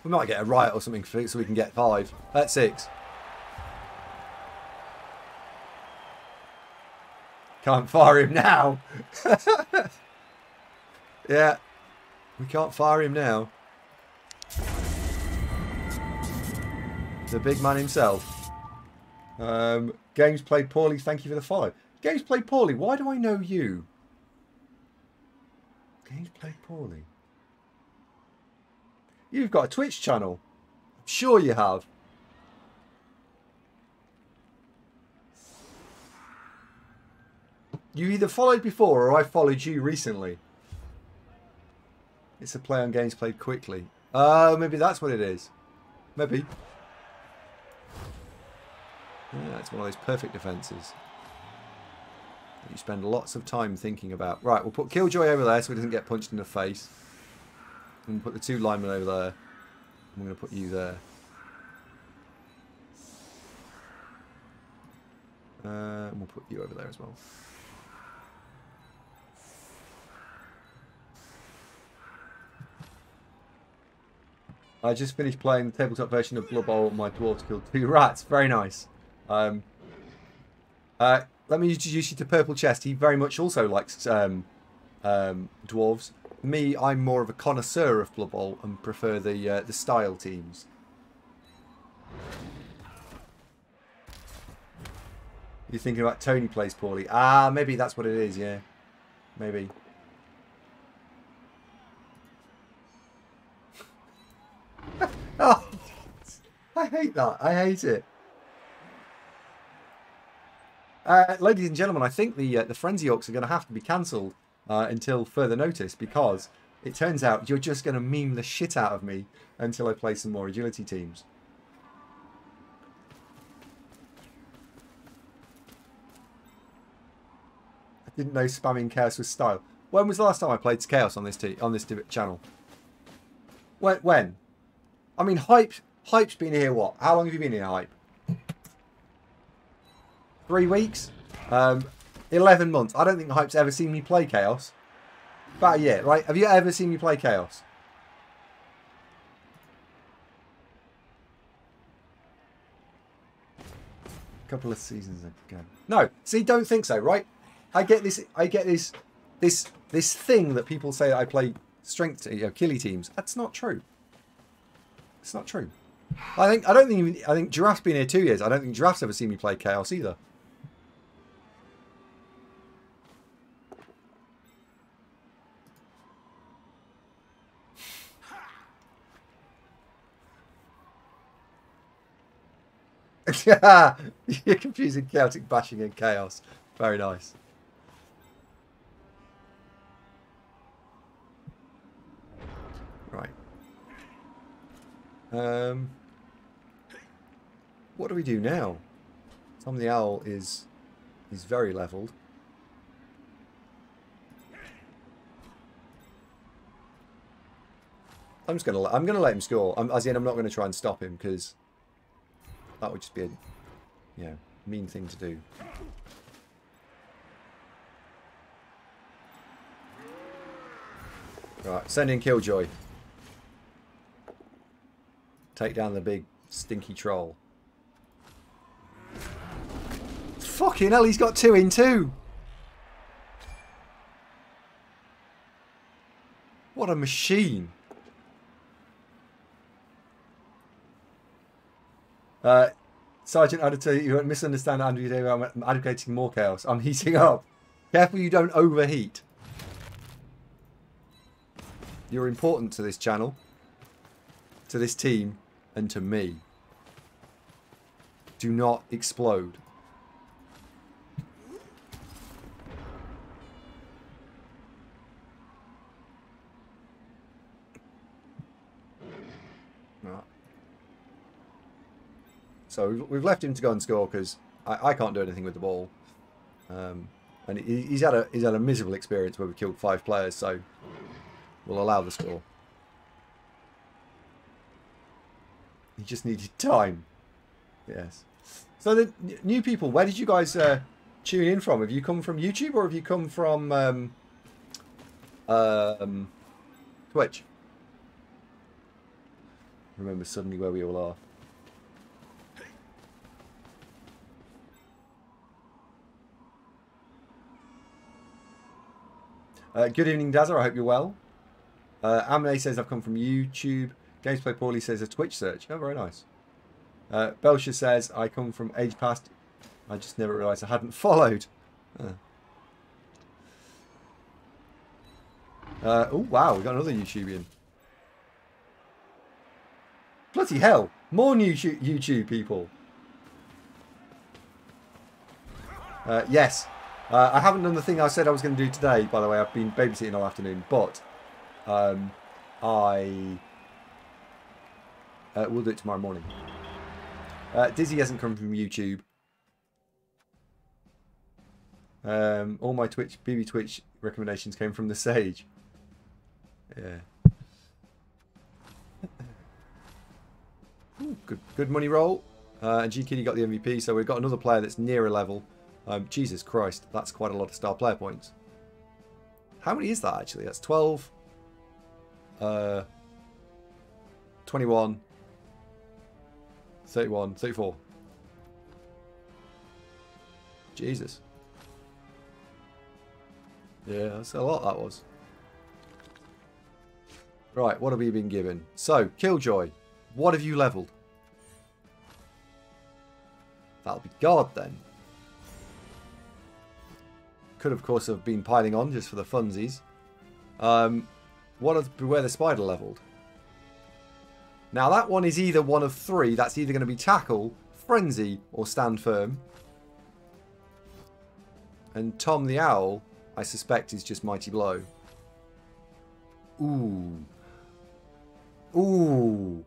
We might get a riot or something for it so we can get 5. That's 6. Can't fire him now. Yeah. We can't fire him now. The big man himself. Games played poorly. Thank you for the follow. Games played poorly. Why do I know you? Games played poorly. You've got a Twitch channel. I'm sure you have. You either followed before or I followed you recently. It's a play on games played quickly. Maybe that's what it is. Maybe. Yeah, it's one of those perfect defences. You spend lots of time thinking about. Right, we'll put Killjoy over there so he doesn't get punched in the face. And put the 2 linemen over there. I'm going to put you there. And we'll put you over there as well. I just finished playing the tabletop version of Blood Bowl. My dwarves killed 2 rats. Very nice. Let me introduce you to Purple Chest. He very much also likes dwarves. Me, I'm more of a connoisseur of Blood Bowl and prefer the style teams. You're thinking about Tony plays poorly. Ah, maybe that's what it is, yeah. Maybe. Oh, I hate that. I hate it. Ladies and gentlemen, I think the Frenzy Orcs are going to have to be cancelled until further notice, because it turns out you're just going to meme the shit out of me until I play some more agility teams. I didn't know spamming Chaos was style. When was the last time I played Chaos on this channel? When? I mean, hype Hype's been here, what? How long have you been here, Hype? 3 weeks? 11 months. I don't think Hype's ever seen me play Chaos. About a year, right? Have you ever seen me play Chaos? A couple of seasons ago. No, see, don't think so, right? I get this thing that people say that I play strength, killie teams. That's not true. It's not true. I think Giraffe's been here 2 years. I don't think Giraffe's ever seen me play Chaos either. You're confusing chaotic bashing and chaos. Very nice. Right. What do we do now? Tom the Owl is very leveled. I'm gonna let him score. I'm not going to try and stop him because that would just be a mean thing to do. Right, send in Killjoy. Take down the big stinky troll. Fucking hell, he's got 2 in 2. What a machine. Sergeant, I'd tell you won't misunderstand AndyDavo. I'm advocating more chaos. I'm heating up. Careful you don't overheat. You're important to this channel, to this team, and to me. Do not explode. Right. So we've left him to go and score because I can't do anything with the ball, and he's had a miserable experience where we killed 5 players. So we'll allow the score. He just needed time. Yes. So the new people, where did you guys tune in from? Have you come from YouTube or have you come from Twitch? Remember suddenly where we all are. Good evening, Dazza. I hope you're well. Amne says I've come from YouTube. Gamesplay Paulie says a Twitch search. Oh, very nice. Belcher says I come from Age Past. I just never realised I hadn't followed. Oh, wow. We got another YouTubian. Bloody hell. More new YouTube people. Yes. I haven't done the thing I said I was going to do today, by the way. I've been babysitting all afternoon, but I will do it tomorrow morning. Dizzy hasn't come from YouTube. All my BB Twitch recommendations came from the Sage. Yeah. Ooh, good money roll. And G Kitty got the MVP, so we've got another player that's near a level. Jesus Christ, that's quite a lot of star player points. How many is that actually? That's 12, 21, 31, 34. Jesus. Yeah, that's a lot that was. Right, what have we been given? So, Killjoy, what have you leveled? That'll be guard then. Could of course have been piling on just for the funsies. What of Beware the Spider leveled? Now that one is either one of 3. That's either going to be Tackle, Frenzy, or Stand Firm. And Tom the Owl, I suspect, is just Mighty Blow. Ooh. Ooh.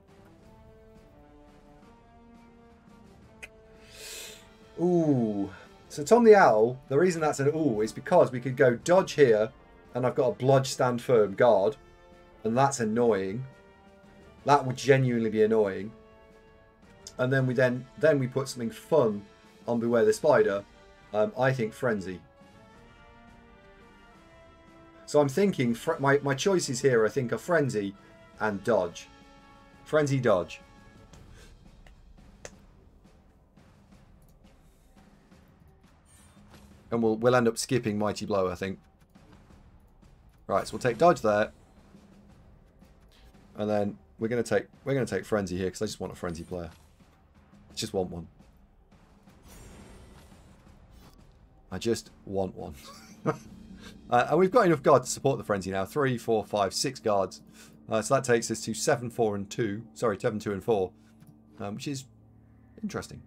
Ooh. So Tom the Owl, the reason that's an ooh is because we could go dodge here, and I've got a bludge, stand firm, guard, and that's annoying. That would genuinely be annoying. and then we put something fun on Beware the Spider. I think Frenzy. So I'm thinking my choices here I think are Frenzy and Dodge. Frenzy, Dodge. And we'll end up skipping Mighty Blow, I think. Right, so we'll take Dodge there. And then we're gonna take Frenzy here because I just want a Frenzy player. I just want one. I just want one. And we've got enough guards to support the Frenzy now. 3, 4, 5, 6 guards. So that takes us to 7, 4, and 2. Sorry, 7, 2, and 4. Which is interesting.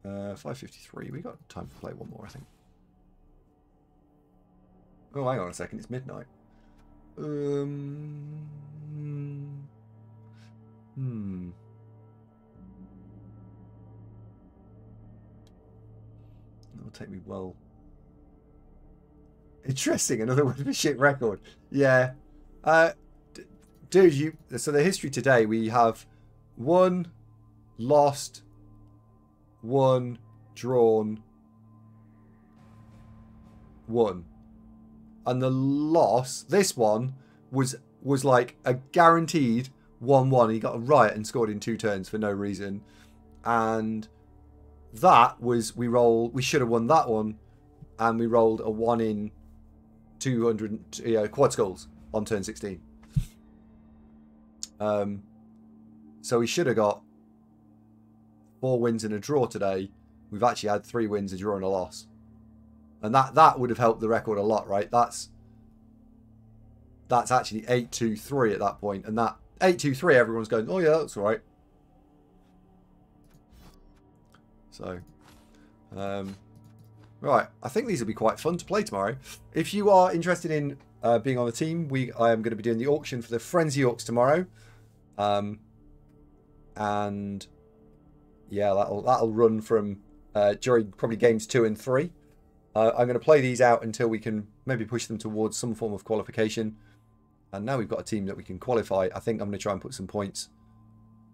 Uh, 5:53. We got time to play one more, I think. Oh, hang on a second. It's midnight. That'll take me well. Interesting. Another word for shit record. Yeah. Dude, so the history today, we have 1 lost, 1 drawn, 1. And the loss, this one, was like a guaranteed 1-1. He got a riot and scored in 2 turns for no reason. And that was, we should have won that one. And we rolled a 1 in 200, quad skulls on turn 16. So we should have got 4 wins and a draw today. We've actually had 3 wins, a draw, and a loss. And that would have helped the record a lot, right? That's actually 8-2-3 at that point. And that 8-2-3, everyone's going, oh yeah, that's all right. So, right. I think these will be quite fun to play tomorrow. If you are interested in being on the team, I am going to be doing the auction for the Frenzy Orcs tomorrow. And yeah, that'll run from during probably games 2 and 3. I'm going to play these out until we can maybe push them towards some form of qualification. And now we've got a team that we can qualify. I think I'm going to try and put some points.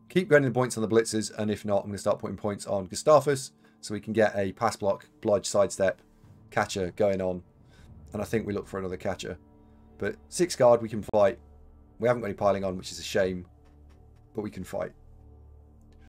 Keep getting the points on the blitzers, and if not, I'm going to start putting points on Gustavus so we can get a pass block, blodge, sidestep, catcher going on. And I think we look for another catcher. But 6 guard, we can fight. We haven't got any piling on, which is a shame, but we can fight.